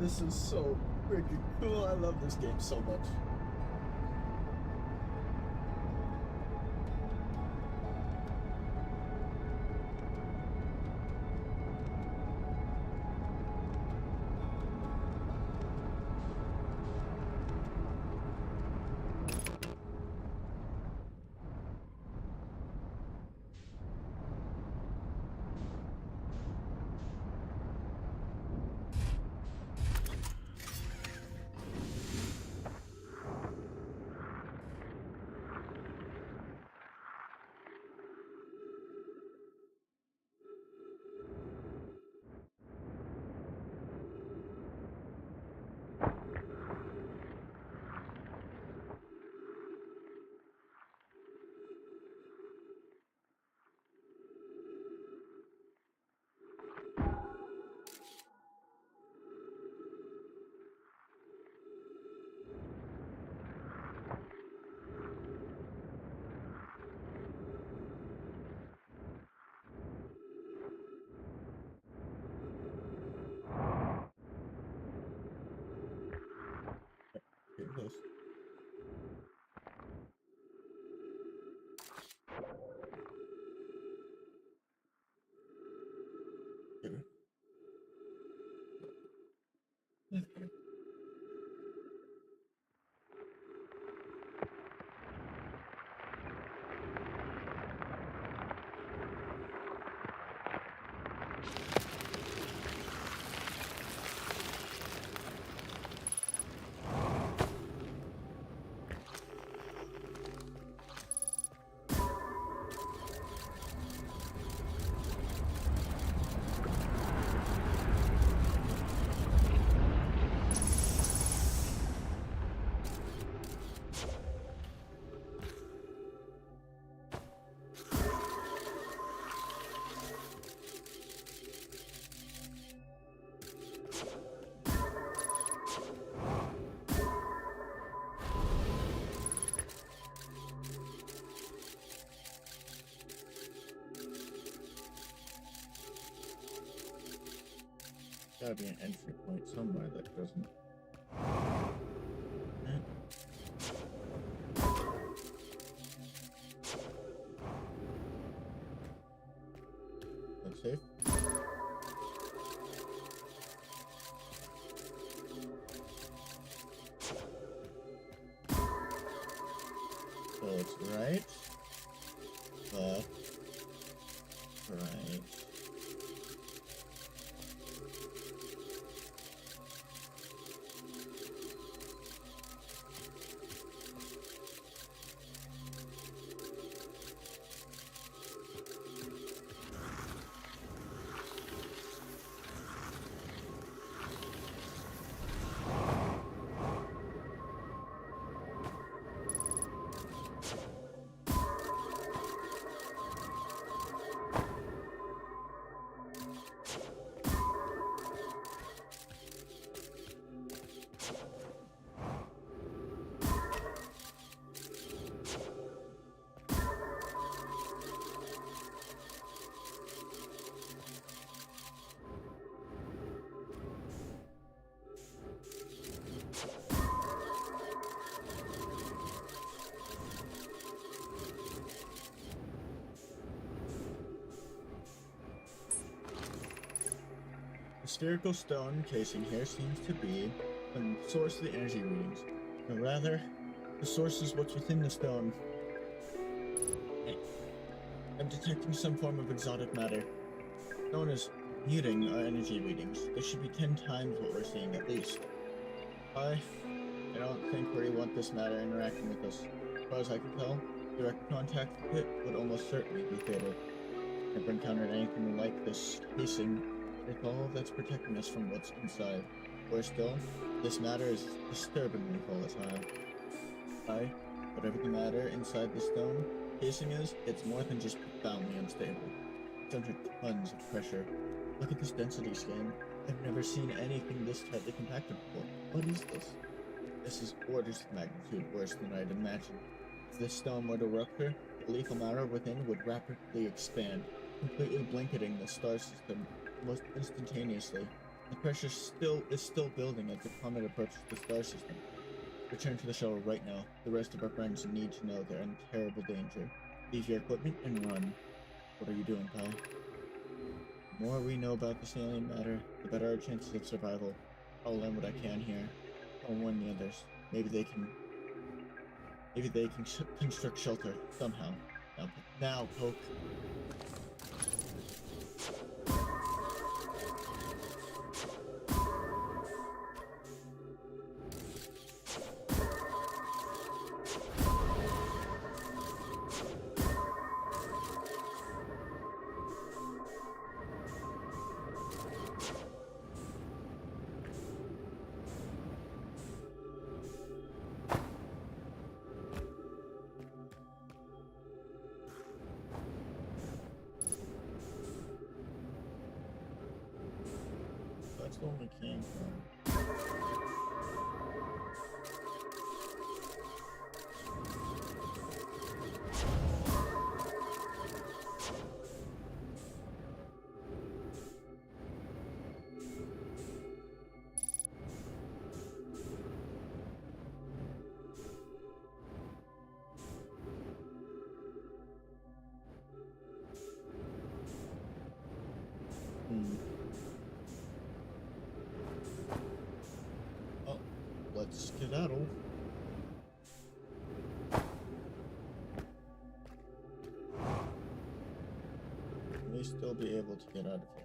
This is so freaking cool. I love this game so much. Gotta be an entry point somewhere that doesn't. That's safe. So it's right, left, right. The spherical stone casing here seems to be the source of the energy readings. Or rather, the source is what's within the stone. I'm detecting some form of exotic matter. Stone is muting our energy readings. There should be 10 times what we're seeing at least. I don't think we want this matter interacting with us. As far as I can tell, direct contact with it would almost certainly be fatal. Never encountered anything like this casing. It's all that's protecting us from what's inside. Worse still, this matter is disturbingly volatile. Whatever the matter inside the stone casing is, it's more than just profoundly unstable. It's under tons of pressure. Look at this density scan. I've never seen anything this tightly compacted before. What is this? This is orders of magnitude worse than I'd imagined. If this stone were to rupture, the lethal matter within would rapidly expand, completely blanketing the star system almost instantaneously. The pressure is still building as the comet approaches the star system. Return to the shuttle right now. The rest of our friends need to know they're in terrible danger. Leave your equipment and run. What are you doing, pal? The more we know about this alien matter, the better our chances of survival. I'll learn what I can here. I'll warn the others. Maybe they can construct shelter somehow. Now, Poke. That's where we came from. Oh, let's skedaddle. May still be able to get out of here.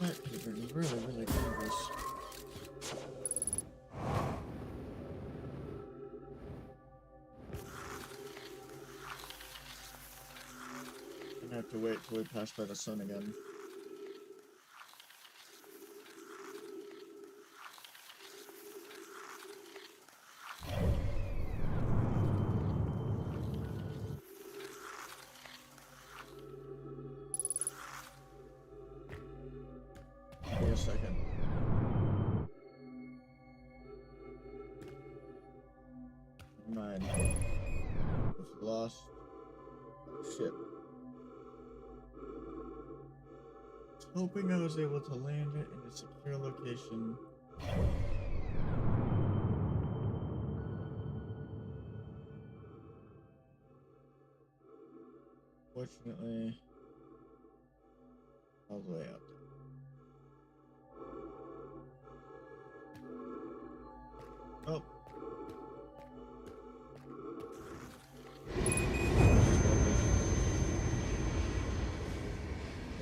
That could have been really, really dangerous. I'm gonna have to wait till we pass by the sun again. Wait a second. Never mind. Just lost ship. Hoping I was able to land it in a secure location. Fortunately, all the way up. Oh.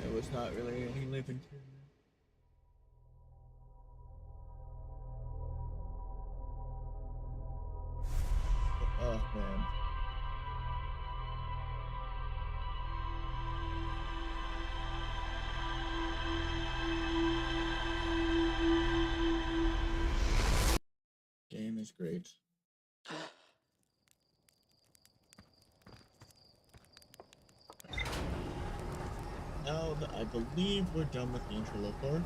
There was not really any living here. Oh man. Game is great. Now that I believe we're done with the interloper.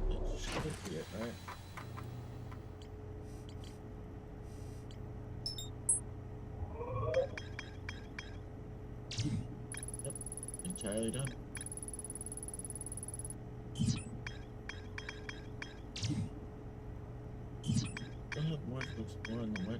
That should be it, right? Yep, entirely done. Still have more to explore in the wet.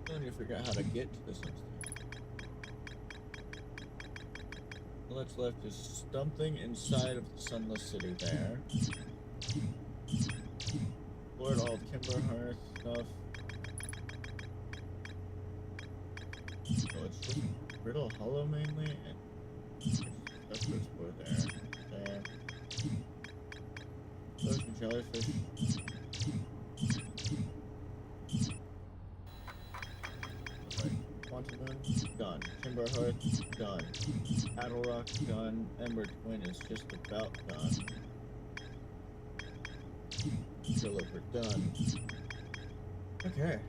I need to figure out how to get to this next. All that's left is something inside of the Sunless City there. Explored all of Kimberhearth stuff. So it's just Brittle Hollow mainly, and stuff to explore there. Ocean jellyfish. Quantum Moon, done. Kimberhearth, done. Paddle Rock, done. Ember Twin is just about done. Interloper, done. Okay.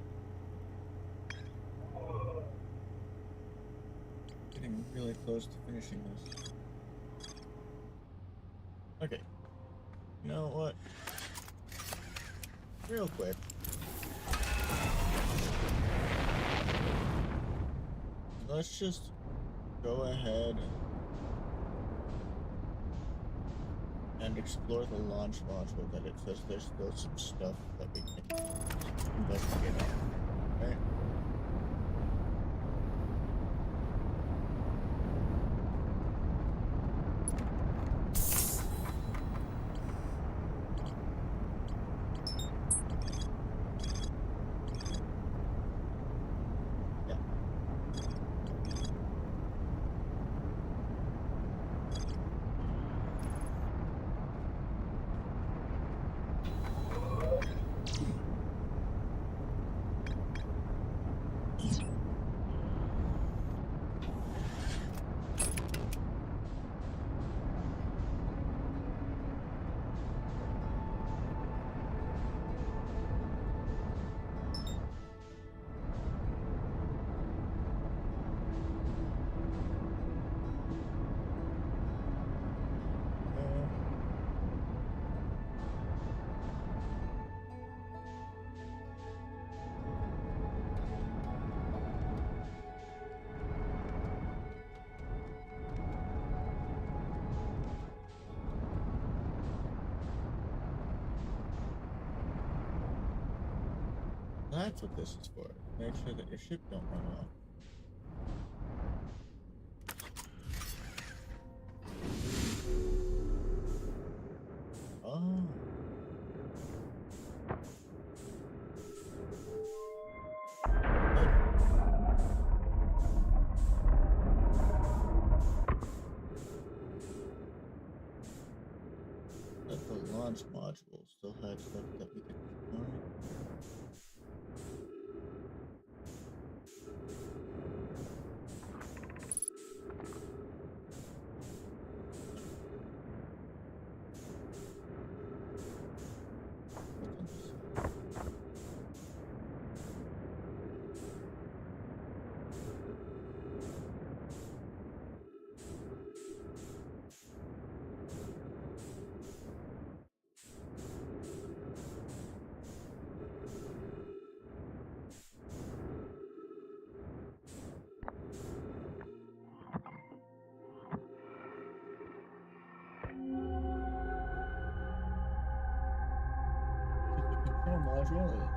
Getting really close to finishing this. Okay. You know what? Real quick. Let's just go ahead and explore the launch module that it says there's still some stuff that we can investigate on, right? That's what this is for. Make sure that your ship don't run off. launch module still had stuff that we could find. Control module is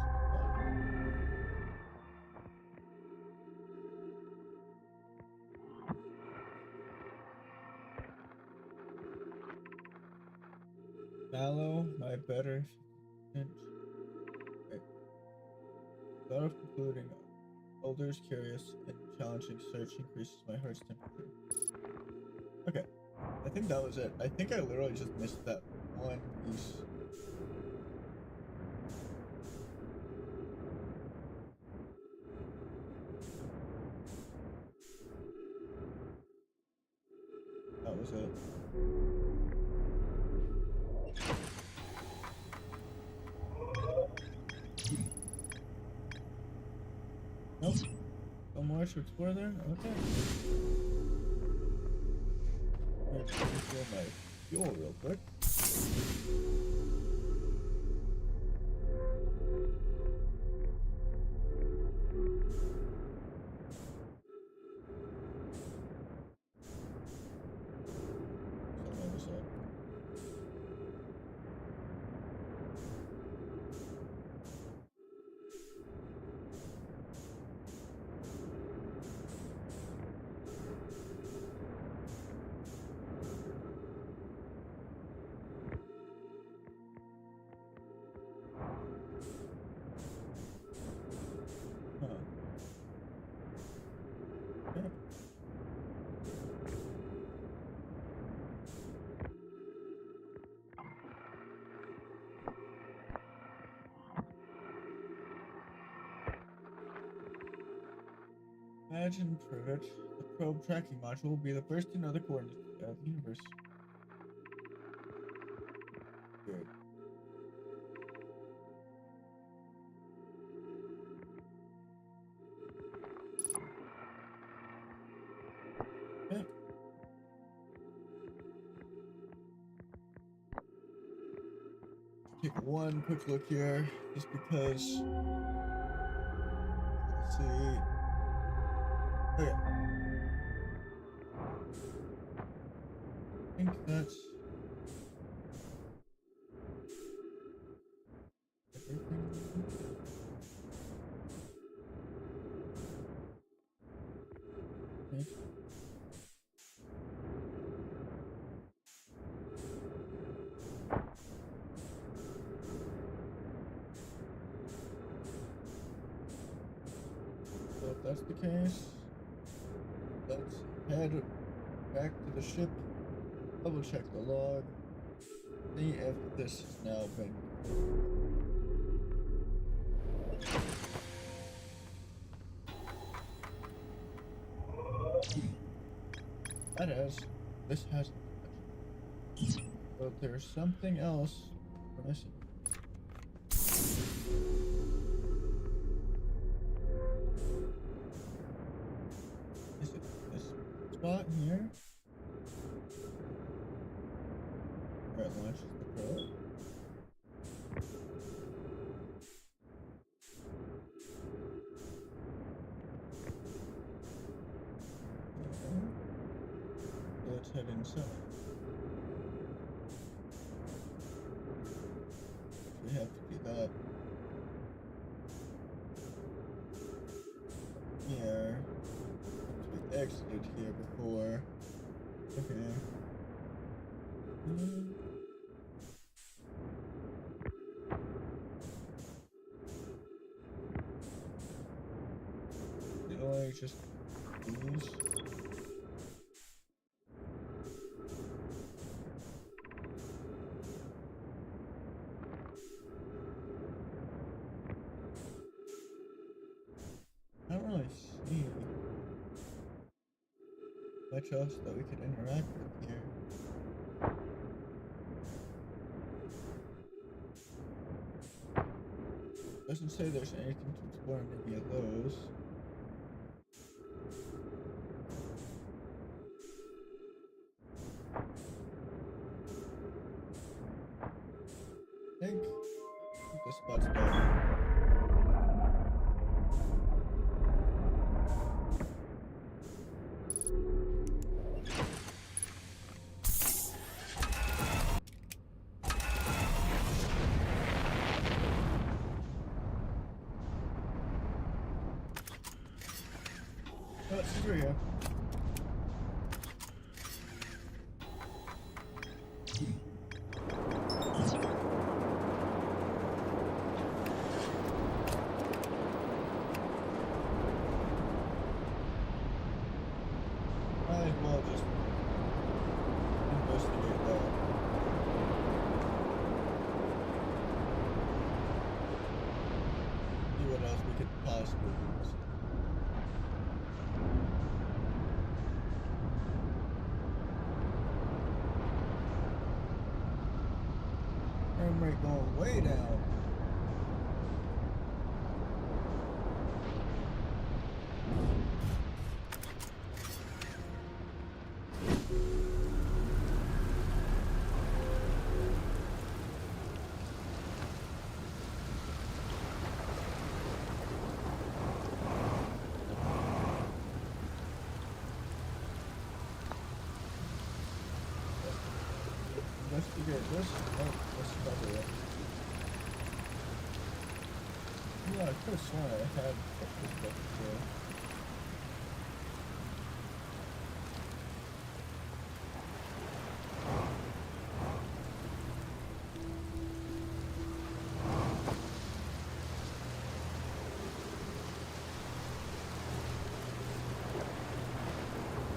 shallow, my better. Right. Thought of concluding elders curious and challenging search increases my heart's temperature. Okay, I think that was it. I think I literally just missed that one piece. That was it. Nope. No more to explore there? Okay. I'm gonna refill my fuel real quick. Imagine privet. The probe tracking module will be the first to know the coordinates of the universe. Good. Okay. Take one quick look here, just because. Let's see. Okay. I think that's everything. Okay. So if that's the case, let's head back to the ship, double check the log, see if this has now been. That is, this hasn't. But there's something else we're missing. Is it this spot here? Where it launches the probe? So let's head inside. We have to do that here. We exited here before. Okay. Do I just lose? Much else that we could interact with here. Doesn't say there's anything to explore in any of those. I think this spot's better. Oh, it's through here. Might as well just investigate that. See what else we could possibly use. Frame rate going way down. Investigate this. Oh, this is probably it. Yeah, I could have sworn I had this book before.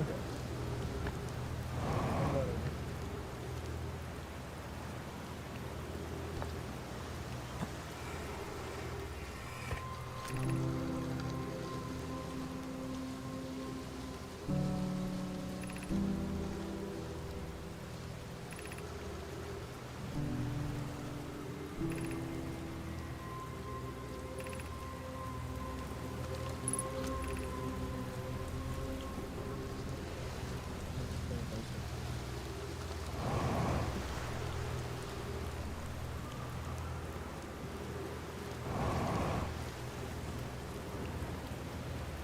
Okay. Whatever.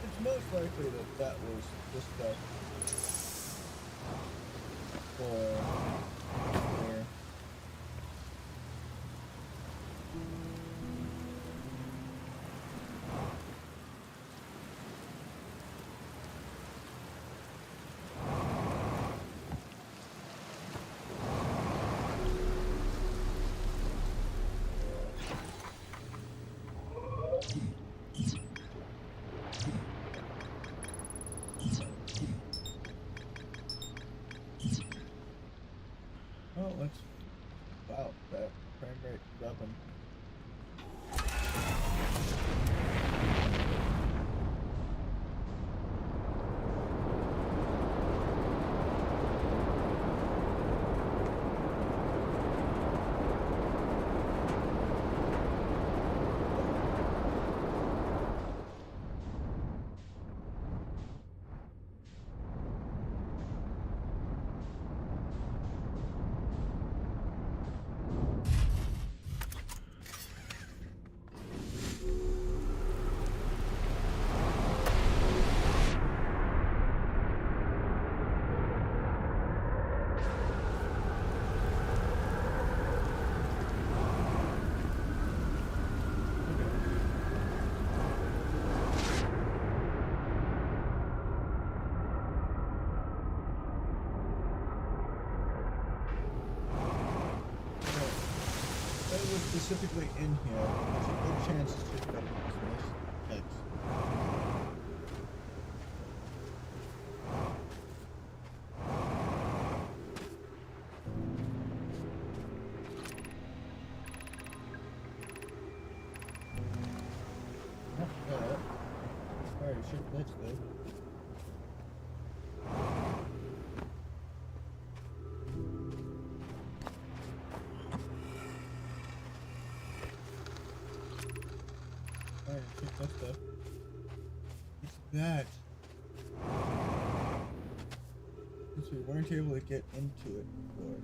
It's most likely that that was just stuff for here. Oh, let's. Wow, that frame rate dropping. That was specifically in here. There's a good chance it's just better than this text. Not that. Alright, shit, that's good. that since we weren't able to get into it before,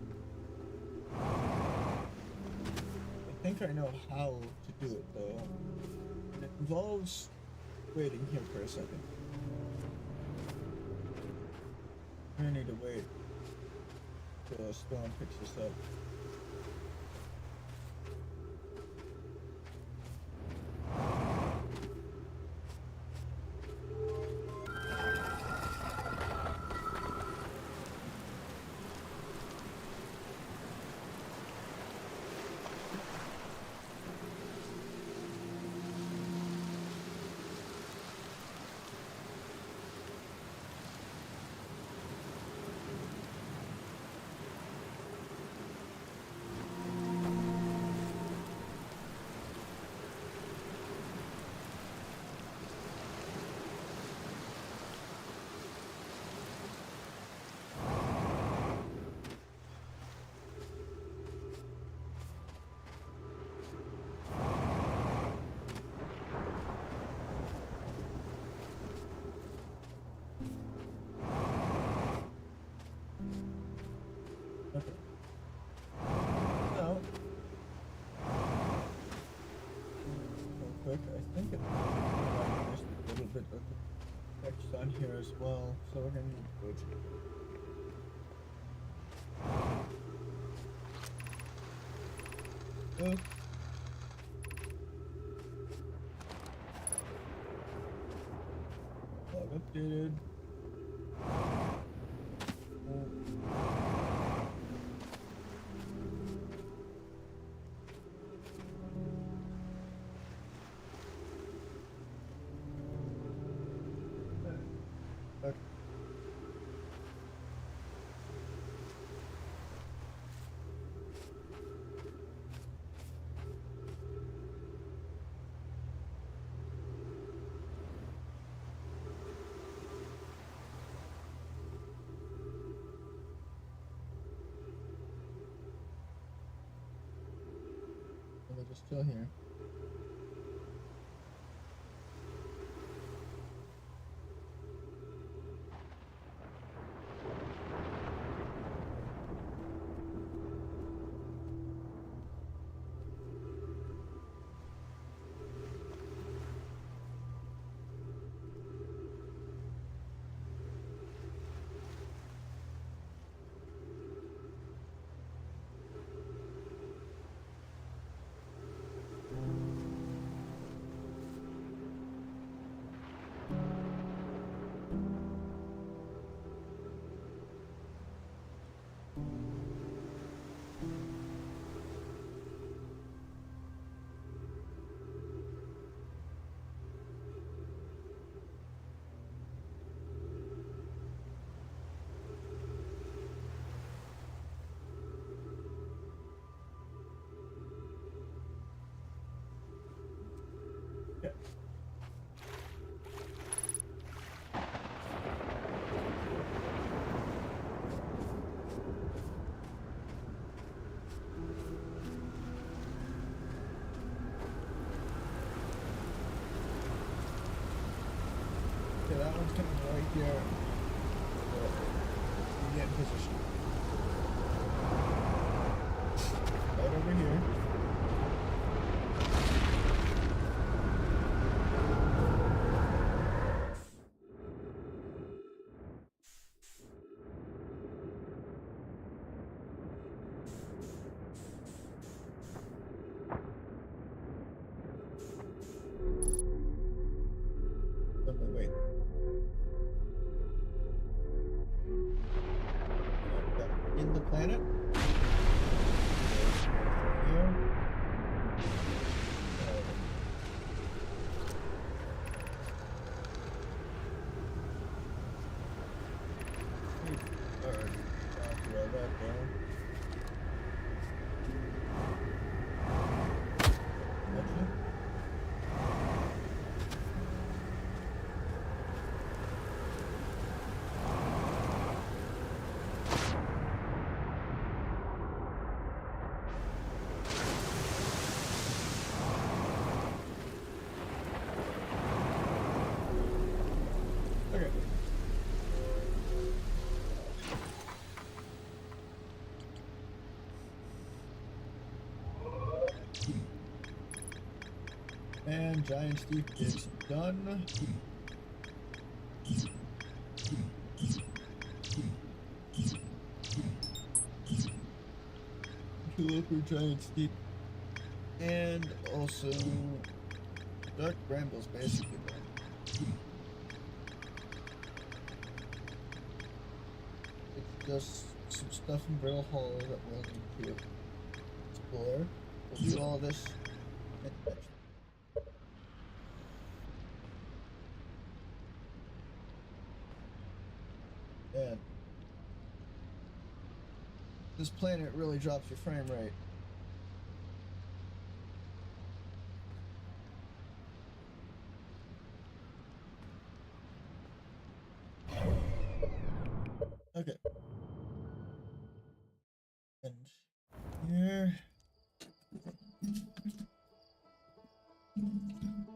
I think I know how to do it though. And it involves waiting here for a second. I'm gonna need to wait till a storm picks us up. Okay. Now, real quick, I think I missed a little bit of the text on here as well, so we're gonna need to go to log updated. Okay. They're just still here. Yeah. Okay, that one's coming right here. You get in position. Right over here. Wait. In the planet. Here. Already gone through all that there. Gotcha. Okay. And Giant Steep is done. Local Giant Steep. And also Dark Brambles basically done. It's just some stuff in Brittle Hollow that we'll need to explore. We'll do all this at the next one. And this planet really drops your frame rate. Okay. And here.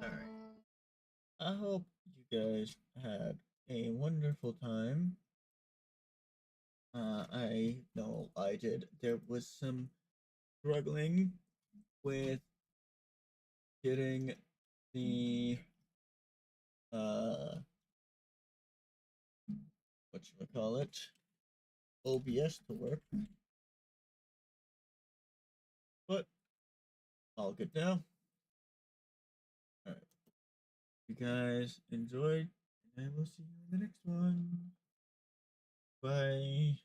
Alright. I hope you guys had a wonderful time. I know I did. There was some struggling with getting the whatchamacallit, OBS to work. But all good now. Alright. You guys enjoyed, and I will see you in the next one. Bye.